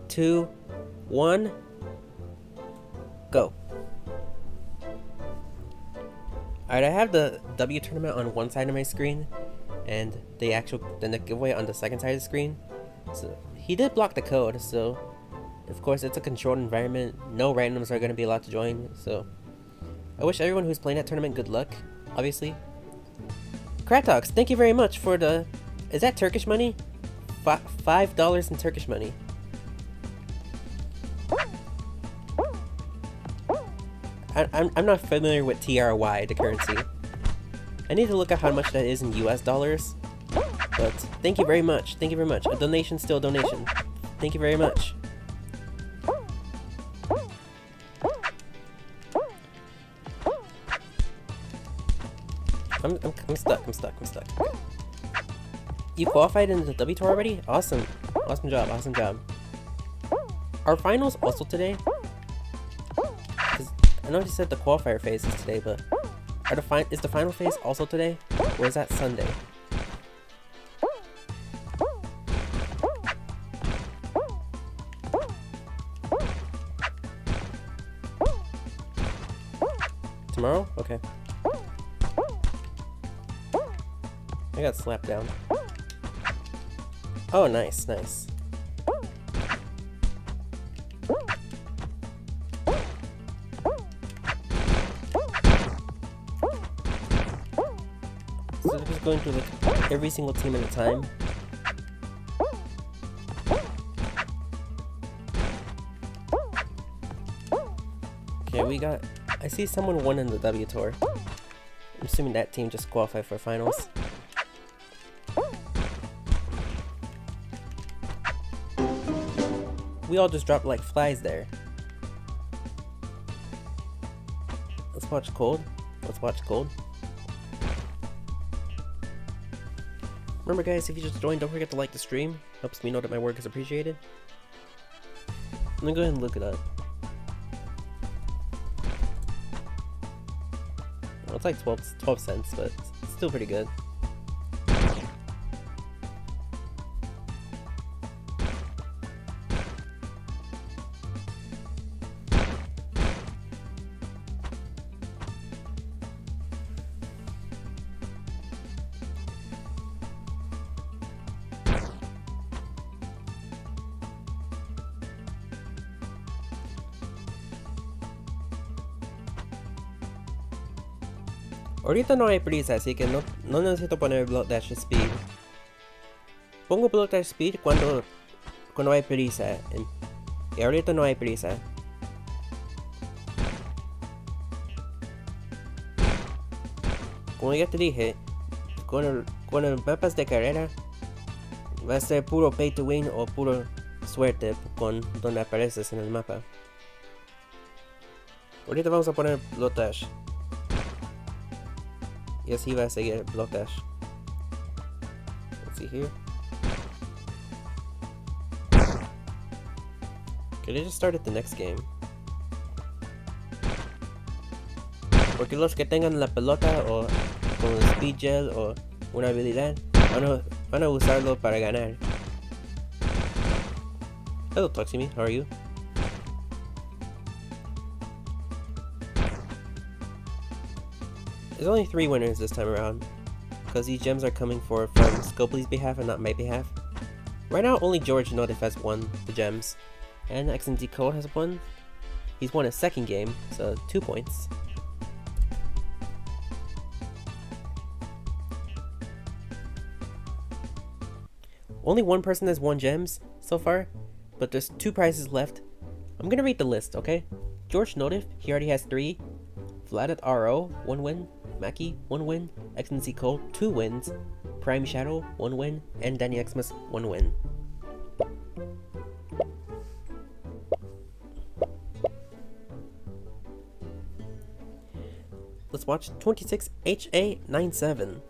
Speaker 1: 2, 1, go. Alright, I have the W tournament on one side of my screen, and the giveaway on the second side of the screen. So he did block the code, so of course it's a controlled environment. No randoms are going to be allowed to join, so I wish everyone who's playing that tournament good luck, obviously. Kratox, thank you very much for the... Is that Turkish money? $5 in Turkish money. I'm not familiar with TRY, the currency. I need to look at how much that is in US dollars. But thank you very much. Thank you very much. A donation's still a donation. Thank you very much. I'm stuck. You qualified in the W Tour already? Awesome. Awesome job. Are finals also today? I know you said the qualifier phase is today, but is the final phase also today? Or is that Sunday? Okay. I got slapped down. Oh, nice, nice. So they're just going through like every single team at a time. Okay, we got... I see someone won in the W Tour. I'm assuming that team just qualified for finals. We all just dropped like flies there. Let's watch Cold. Let's watch Cold. Remember guys, if you just joined, don't forget to like the stream. Helps me know that my work is appreciated. I'm gonna go ahead and look it up. Well, it's like 12 cents, but it's still pretty good. Ahorita no hay prisa, así que no necesito poner block dash speed. Pongo block dash speed cuando hay prisa. Y ahorita no hay prisa. Como ya te dije, con el mapas de carrera va a ser puro pay to win o puro suerte con donde apareces en el mapa. Ahorita vamos a poner block dash. Y así va a seguir block dash. Let's see here. Okay, they just started the next game. Porque los que tengan la pelota o con el speed gel o una habilidad van a usarlo para ganar. Hello Toximi, how are you? There's only 3 winners this time around, because these gems are coming from Scopely's behalf and not my behalf. Right now, only George Notif has won the gems, and XNZ Code has won. He's won a second game, so 2 points. Only one person has won gems so far, but there's 2 prizes left. I'm gonna read the list, okay? George Notif, he already has 3. Vlad RO, 1 win. Mackie, 1 win. XNC Cole, 2 wins. Prime Shadow, 1 win. And Danny Xmas, 1 win. Let's watch 26HA97.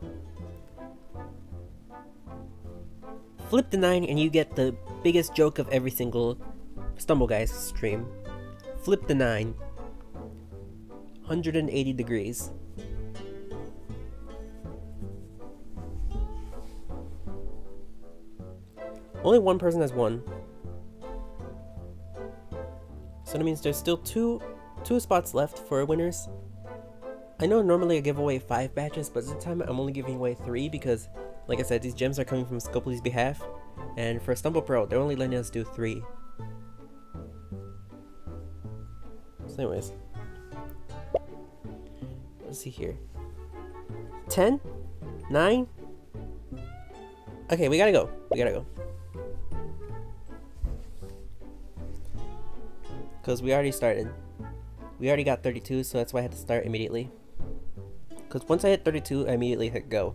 Speaker 1: Flip the 9 and you get the biggest joke of every single Stumble Guys stream. Flip the 9. 180 degrees. Only one person has won. So that means there's still two spots left for winners. I know normally I give away 5 batches, but this time I'm only giving away 3 because, like I said, these gems are coming from Scopely's behalf. And for Stumble Pro, they're only letting us do 3. So anyways. Let's see here. 10? 9? Okay, we gotta go. We gotta go. Because we already started. We already got 32, so that's why I had to start immediately. Because once I hit 32, I immediately hit go.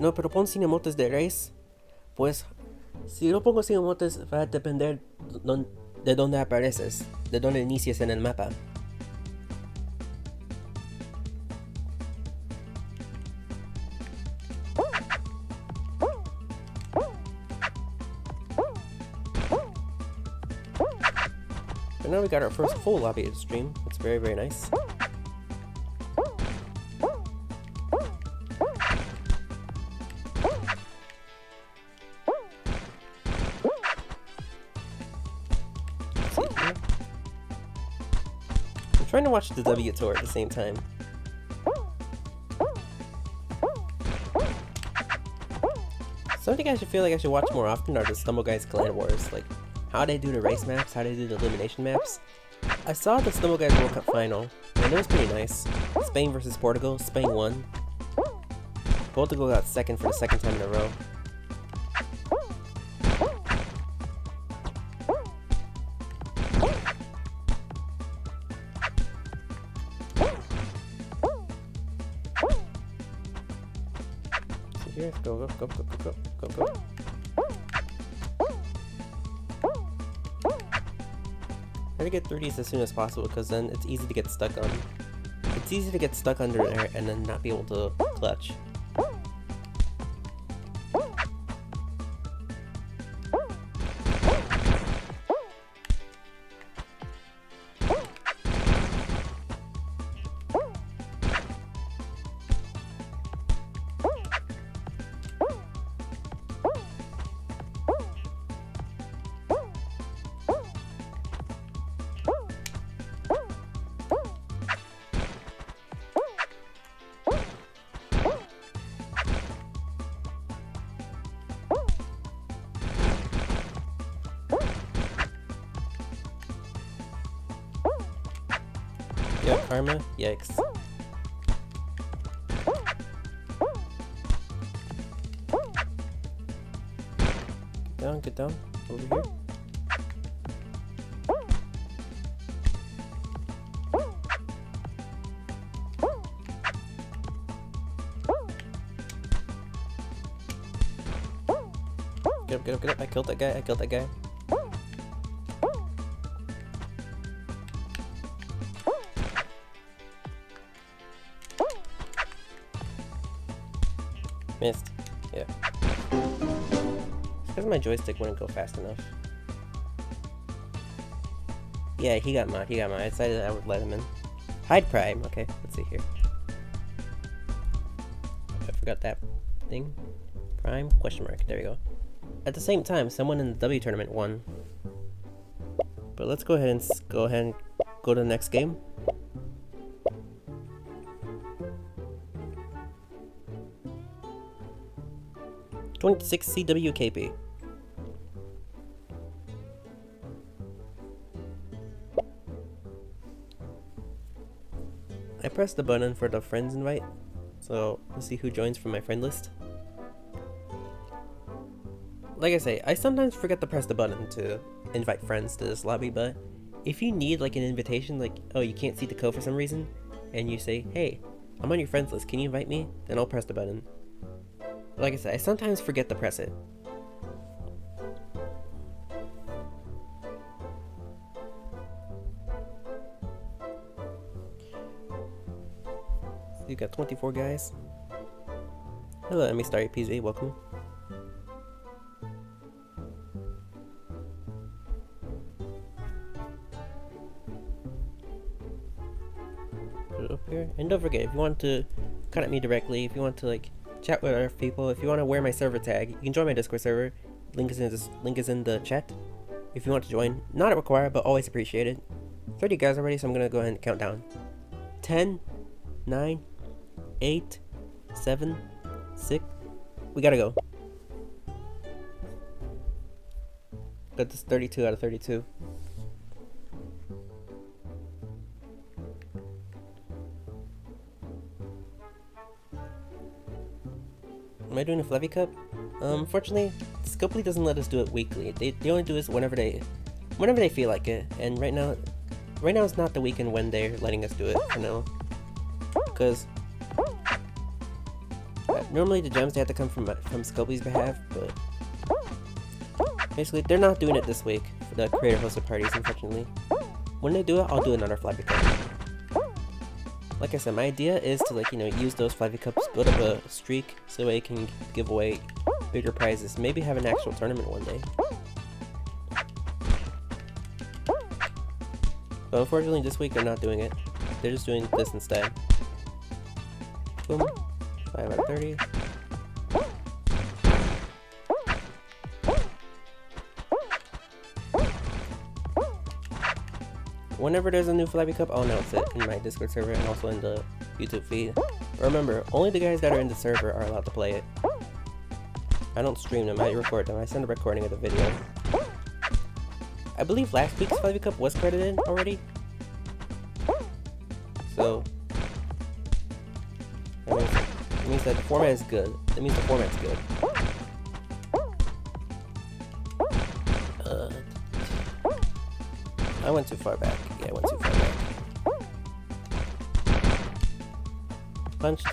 Speaker 1: No, pero pon sin emotes de race. Pues, si lo pongo sin emotes, va a depender de dónde apareces, de dónde inicias en el mapa. And now we got our first full lobby stream. It's very, very nice. trying to watch the W tour at the same time. Something I should feel like I should watch more often are the Stumble Guys Clan Wars, like how they do the race maps, how they do the elimination maps. I saw the Stumble Guys World Cup final, and it was pretty nice. Spain versus Portugal, Spain won. Portugal got second for the second time in a row. So here, go. Try to get through these as soon as possible, because then it's easy to get stuck on. It's easy to get stuck under there and then not be able to clutch. Yeah, karma? Yikes. Get down. Over here. Get up. I killed that guy. Missed. Yeah. Because my joystick wouldn't go fast enough. Yeah, he got mod. I decided I would let him in. Hide Prime. Okay, let's see here. I forgot that thing. Prime? Question mark. There we go. At the same time, someone in the W tournament won. But let's go ahead and go to the next game. .26 CWKP. I pressed the button for the friends invite, so let's see who joins from my friend list. Like I say, I sometimes forget to press the button to invite friends to this lobby, but if you need like an invitation, like, oh, you can't see the code for some reason, and you say, hey, I'm on your friends list, can you invite me? Then I'll press the button. Like I said, I sometimes forget to press it. So you got 24 guys. Hello, Emmy Star PZ, welcome. Put it up here. And don't forget, if you want to contact me directly, if you want to like chat with other people, if you want to wear my server tag, you can join my Discord server. Link is in the chat. If you want to join, not required, but always appreciated. 30 guys already, so I'm gonna go ahead and count down. 10, 9, 8, 7, 6. We gotta go. Got this 32 out of 32. Am I doing a Fluffy Cup? Unfortunately, Scopely doesn't let us do it weekly. They only do this whenever they feel like it. And right now is not the weekend when they're letting us do it for now. Because normally the gems they have to come from Scopely's behalf, but basically they're not doing it this week for the creator hosted parties, unfortunately. When they do it, I'll do another Fluffy Cup. Like I said, my idea is to use those Fluffy Cups, build up a streak so I can give away bigger prizes. Maybe have an actual tournament one day. But unfortunately this week they're not doing it. They're just doing this instead. Boom. 5 out of 30. Whenever there's a new Flappy Cup, I'll announce it in my Discord server and also in the YouTube feed. But remember, only the guys that are in the server are allowed to play it. I don't stream them, I record them. I send a recording of the video. I believe last week's Flappy Cup was credited already. So, that means that the format is good. That means the format's good. I went too far back. Yeah, I went too far back. Punched.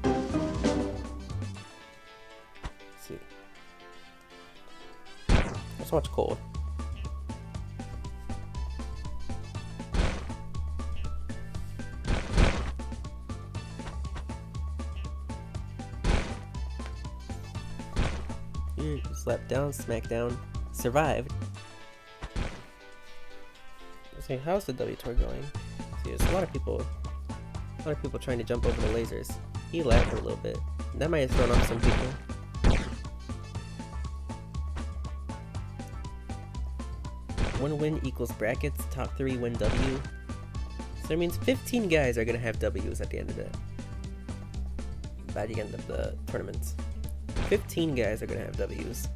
Speaker 1: Let's see. Let's watch Cold. Here, slap down, smack down, survived. Okay, how's the W tour going? See, there's a lot of people trying to jump over the lasers. He lagged a little bit. That might have thrown off some people. One win equals brackets, top 3 win W. So that means 15 guys are gonna have W's at the end of by the end of the tournament. 15 guys are gonna have W's.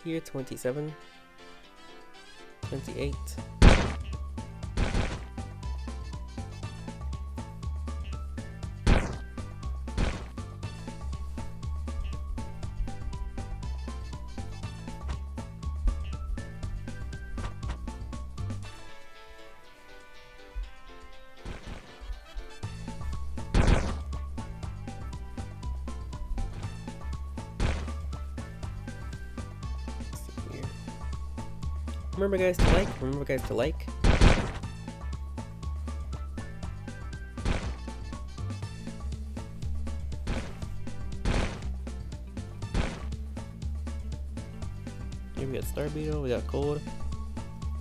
Speaker 1: Here, 27, 28. Remember guys to like, remember guys to like. Here we got Star Beetle, we got Cold.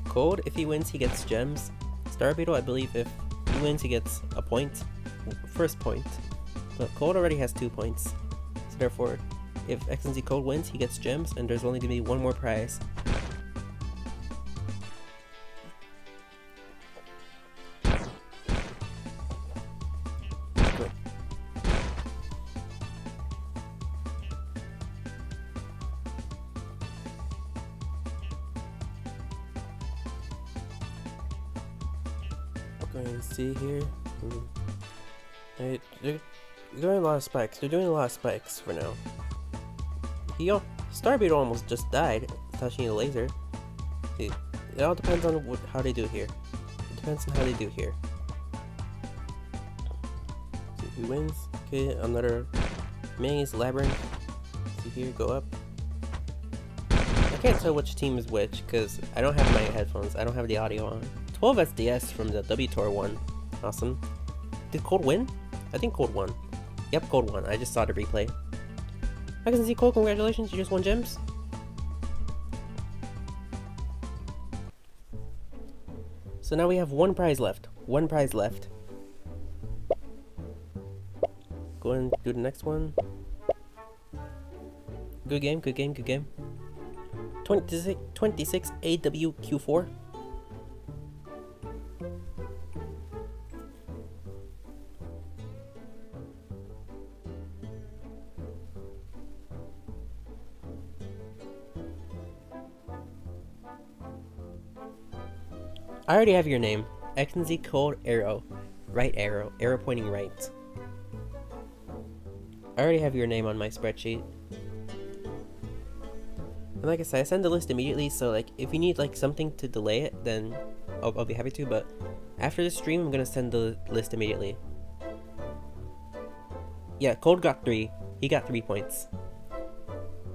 Speaker 1: Cold, if he wins, he gets gems. Star Beetle, I believe if he wins, he gets a point. First point. But Cold already has 2 points. So therefore, if X and Z Cold wins, he gets gems, and there's only gonna be one more prize. Go ahead and see here. They're doing a lot of spikes. They're doing a lot of spikes for now. Star Beetle almost just died touching a laser. See, it all depends on how they do here. It depends on how they do here. See who wins. Okay, another maze labyrinth. See here, go up. I can't tell which team is which because I don't have my headphones. I don't have the audio on. 12 SDS from the W Tour won. Awesome. Did Cold win? I think Cold won. Yep, Cold won. I just saw the replay. I can see Cold, congratulations, you just won gems. So now we have one prize left. One prize left. Go and do the next one. Good game, good game, good game. 26 AWQ4. I already have your name. X and Z Cold arrow. Right arrow. Arrow pointing right. I already have your name on my spreadsheet. And like I said, I send the list immediately, so like if you need like something to delay it, then I'll be happy to, but after the stream I'm gonna send the list immediately. Yeah, Cold got 3. He got 3 points.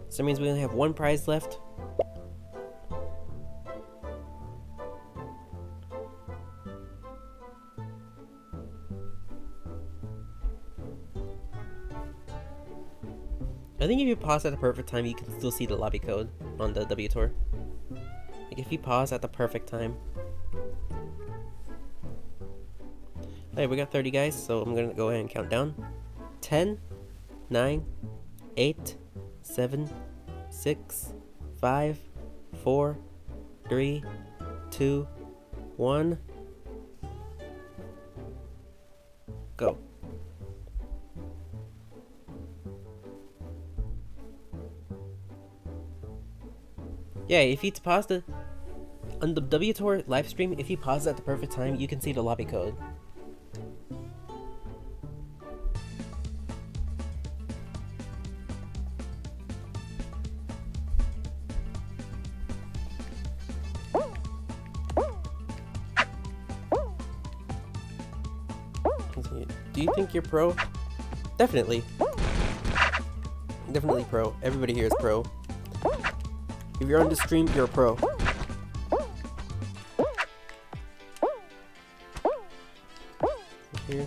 Speaker 1: So that means we only have one prize left. I think if you pause at the perfect time, you can still see the lobby code on the W Tour. Like if you pause at the perfect time. Alright, we got 30 guys, so I'm gonna go ahead and count down. 10, 9, 8, 7, 6, 5, 4, 3, 2, 1. Go. Yeah, if you pause on the WTOR live stream, if you pause at the perfect time, you can see the lobby code. Do you think you're pro? Definitely. Definitely pro. Everybody here is pro. If you're on the stream, you're a pro. Here.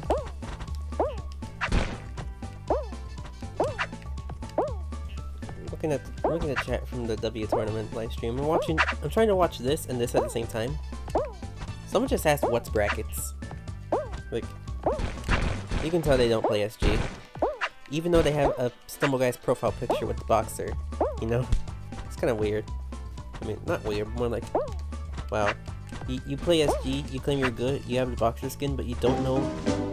Speaker 1: Looking at chat from the W tournament live stream. I'm trying to watch this and this at the same time. Someone just asked what's brackets. Like, you can tell they don't play SG. Even though they have a StumbleGuys profile picture with the boxer, you know? It's kind of weird. I mean, not weird, more like, wow. You play SG, you claim you're good, you have the boxer skin, but you don't know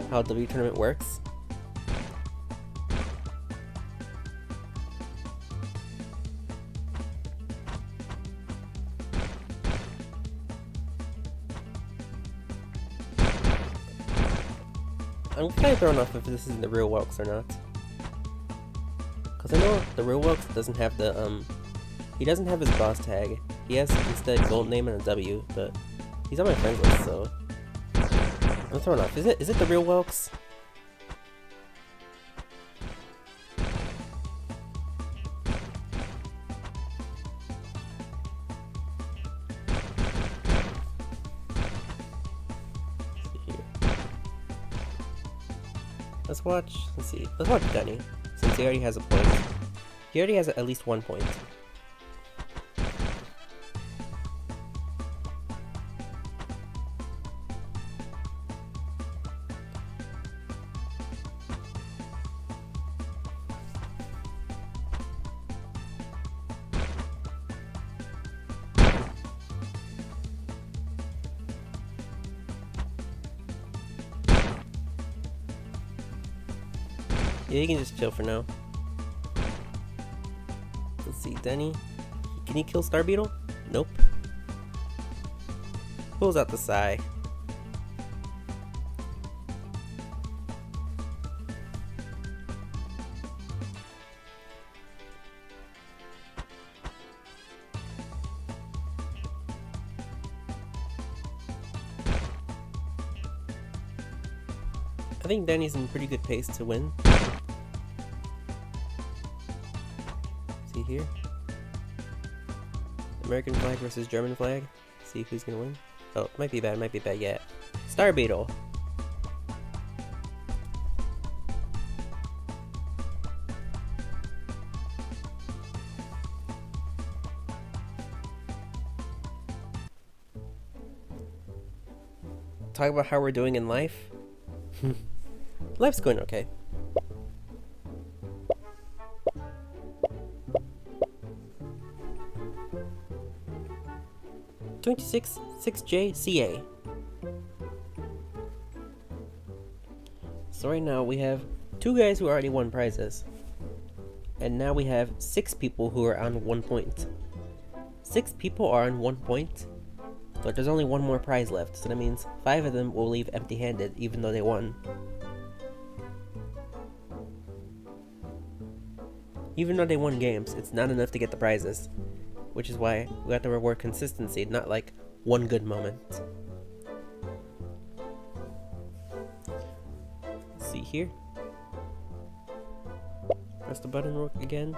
Speaker 1: how W tournament works? I'm kind of thrown off if this is the real Welks or not. Because I know the real Welks doesn't have the, he doesn't have his boss tag. He has instead gold name and a W, but he's on my friends list, so I'm thrown off. Is it the real Welks? Let's watch Denny, since he already has a point. He already has at least 1 point. Yeah, you can just chill for now. Let's see, Denny. Can he kill Star Beetle? Nope. Pulls out the Psy. I think Danny's in pretty good pace to win. See here. American flag versus German flag. See who's gonna win. Oh, might be bad, yeah. Star Beetle. Talk about how we're doing in life. Life's going okay. $26,6J CA. So right now we have 2 guys who already won prizes. And now we have 6 people who are on 1 point. 6 people are on 1 point, but there's only 1 more prize left, so that means 5 of them will leave empty-handed even though they won. Even though they won games, it's not enough to get the prizes, which is why we have to reward consistency, not like one good moment. Let's see here. Press the button again.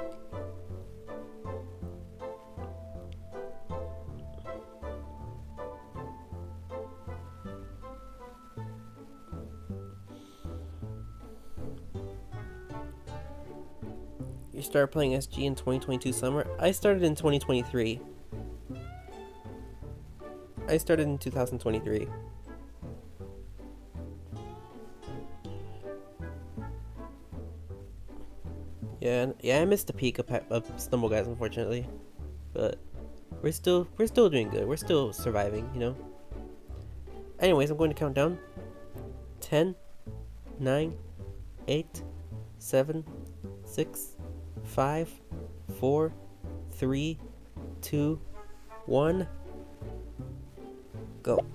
Speaker 1: You started playing SG in 2022 summer? I started in 2023. I started in 2023. Yeah, I missed the peak of Stumble Guys, unfortunately, but we're still doing good. We're still surviving, you know. Anyways, I'm going to count down. 10, 9, 8, 7, 6, 5, 4, 3, 2, 1, go.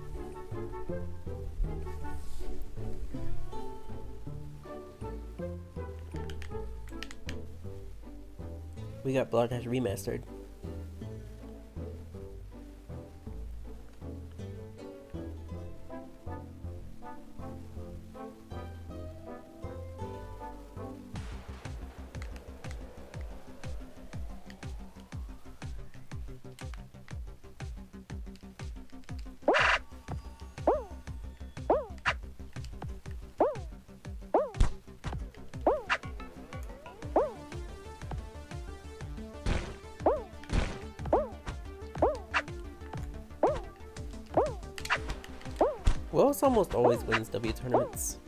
Speaker 1: We got Blood Dash Remastered. Wells almost always wins W tournaments.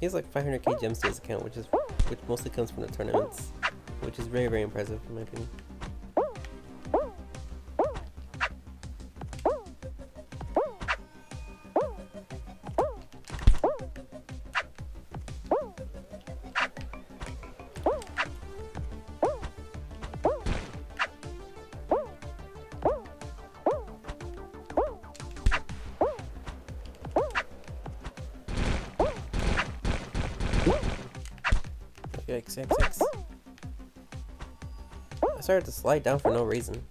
Speaker 1: He has like 500k gems to his account, which mostly comes from the tournaments, which is very, very impressive in my opinion. Yikes, yikes, yikes. I started to slide down for no reason.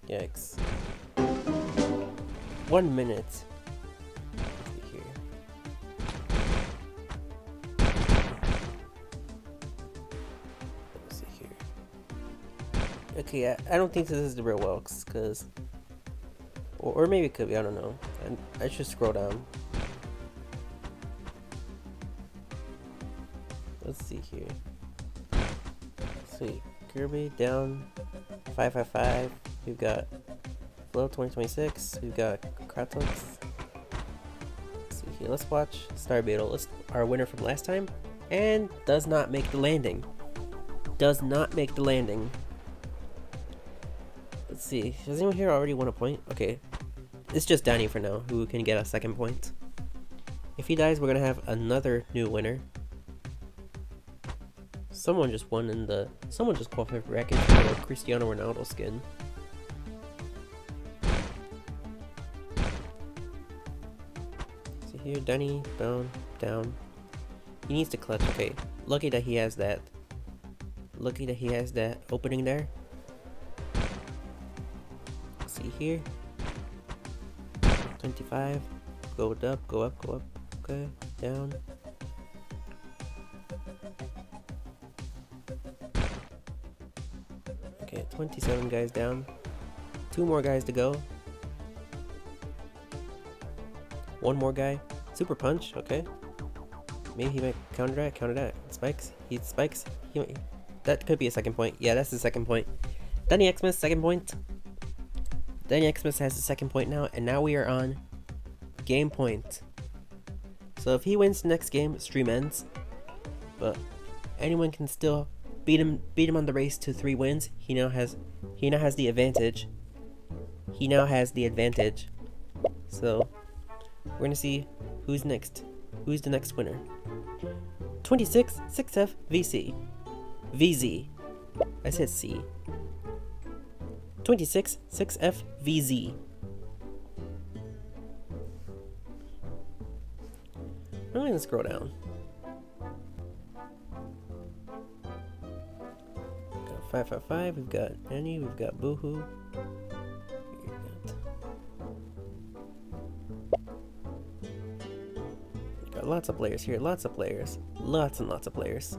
Speaker 1: Yikes. 1 minute. Let's see here. Let's see here. Okay, I don't think this is the real Welks, cause or maybe it could be, I don't know. I should scroll down. Let's see here. Sweet. Kirby down 555. We've got Flow 2026. We've got Kratos. Let's see here. Let's watch Star Beetle. Our winner from last time. And does not make the landing. Does not make the landing. Let's see. Does anyone here already won a point? Okay. It's just Danny for now who can get a second point. If he dies, we're gonna have another new winner. Someone just qualified for bracket for a Cristiano Ronaldo skin. See here, Danny, down. He needs to clutch. Okay, lucky that he has that. Lucky that he has that opening there. See here. 25. Go up, go up, go up. Okay, down. Okay, 27 guys down. 2 more guys to go. 1 more guy. Super punch, okay. Maybe he might counter that. Spikes. He spikes. That could be a second point. Yeah, that's the second point. Danny Xmas, second point. Danny Xmas has the second point now, and now we are on game point. So if he wins the next game, stream ends. But anyone can still beat him on the race to 3 wins. He now has the advantage. He now has the advantage. So we're gonna see who's next. Who's the next winner? 26 6F VC. VZ. I said C. 26 6F VZ. I'm gonna scroll down. 555, we've got Annie, we've got Boohoo. We've got lots of players here, lots of players. Lots and lots of players.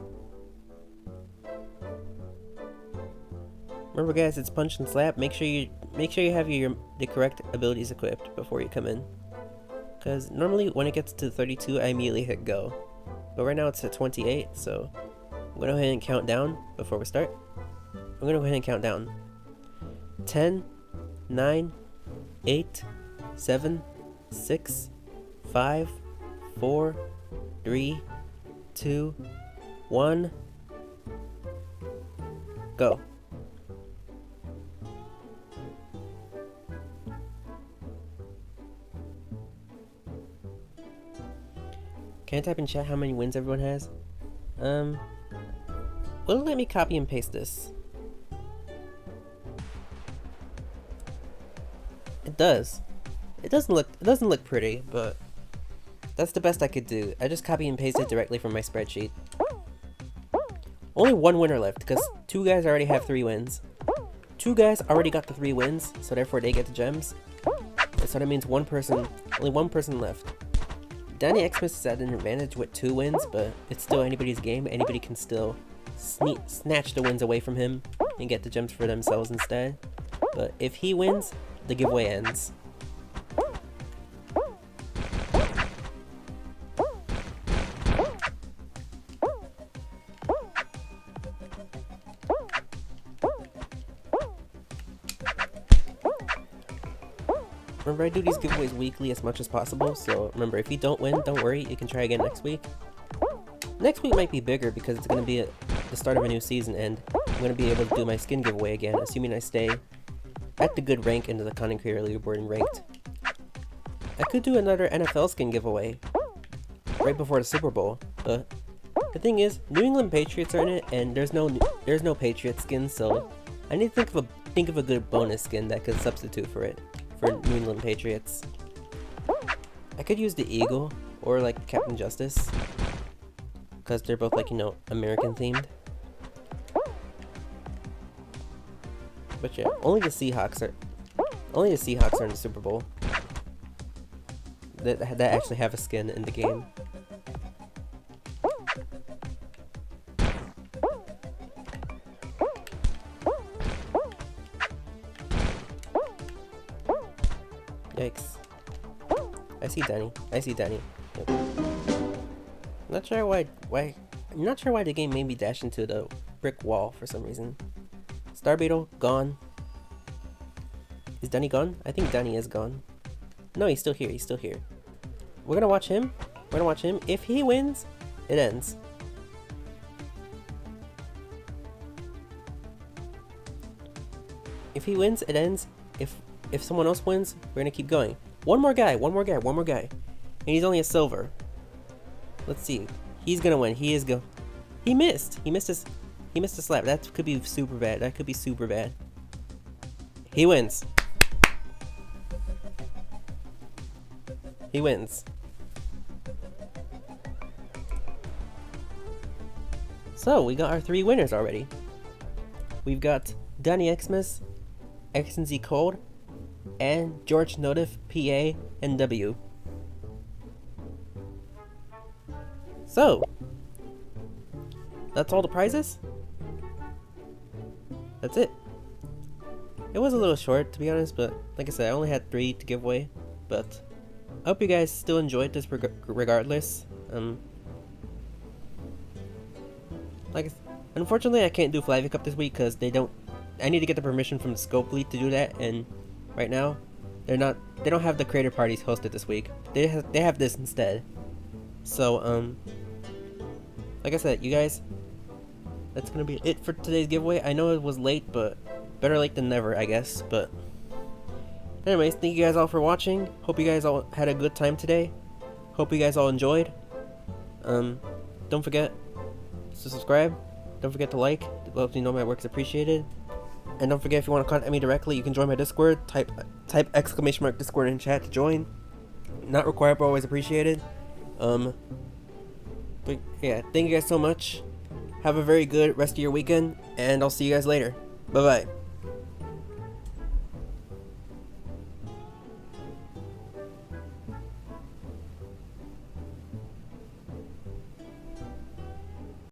Speaker 1: Remember guys, it's punch and slap. Make sure you have the correct abilities equipped before you come in. Cause normally when it gets to 32 I immediately hit go. But right now it's at 28, so I'm gonna go ahead and count down before we start. I'm gonna go ahead and count down. 10, 9, 8, 7, 6, 5, 4, 3, 2, 1, go. Can I type in chat how many wins everyone has? Will it let me copy and paste this? It does. It doesn't look pretty, but that's the best I could do. I just copy and paste it directly from my spreadsheet. Only one winner left, because 2 guys already have 3 wins. 2 guys already got the 3 wins, so therefore they get the gems. And so that means only one person left. Danny Xmas is at an advantage with 2 wins, but it's still anybody's game. Anybody can still snatch the wins away from him and get the gems for themselves instead. But if he wins, the giveaway ends. Remember, I do these giveaways weekly as much as possible, so remember, if you don't win, don't worry, you can try again next week. Next week might be bigger because it's going to be the start of a new season, and I'm going to be able to do my skin giveaway again, assuming I stay at the good rank into the content creator leaderboard and ranked. I could do another NFL skin giveaway right before the Super Bowl, but the thing is, New England Patriots are in it, and there's no Patriot skin, so I need to think of a good bonus skin that could substitute for it. For New England Patriots. I could use the Eagle or like Captain Justice, because they're both like, you know, American themed. But yeah, only the Seahawks are in the Super Bowl that actually have a skin in the game. Yikes. I see Danny. Yep. I'm not sure why the game made me dash into the brick wall for some reason. Star Beetle, gone. Is Danny gone? I think Danny is gone. No, he's still here. We're gonna watch him. If he wins, it ends. If he wins, it ends. If someone else wins, we're gonna keep going. One more guy. And he's only a silver. Let's see. He's gonna win. He missed. He missed a slap. That could be super bad. He wins. So, we got our 3 winners already. We've got Danny Xmas, XNZ Cold, and George Notif, PA, and W. So, that's all the prizes? That's it. It was a little short, to be honest, but like I said, I only had 3 to give away. But I hope you guys still enjoyed this regardless. Unfortunately, I can't do Flavia Cup this week because I need to get the permission from the Scope Fleet to do that, and right now, they don't have the creator parties hosted this week. They have this instead. So, like I said, you guys, that's gonna be it for today's giveaway. I know it was late, but better late than never, I guess. But anyways, thank you guys all for watching. Hope you guys all had a good time today. Hope you guys all enjoyed. Don't forget to subscribe. Don't forget to like. It lets me know my work's appreciated. And don't forget, if you want to contact me directly, you can join my Discord. Type !Discord in chat to join. Not required, but always appreciated. But yeah, thank you guys so much. Have a very good rest of your weekend, and I'll see you guys later. Bye bye.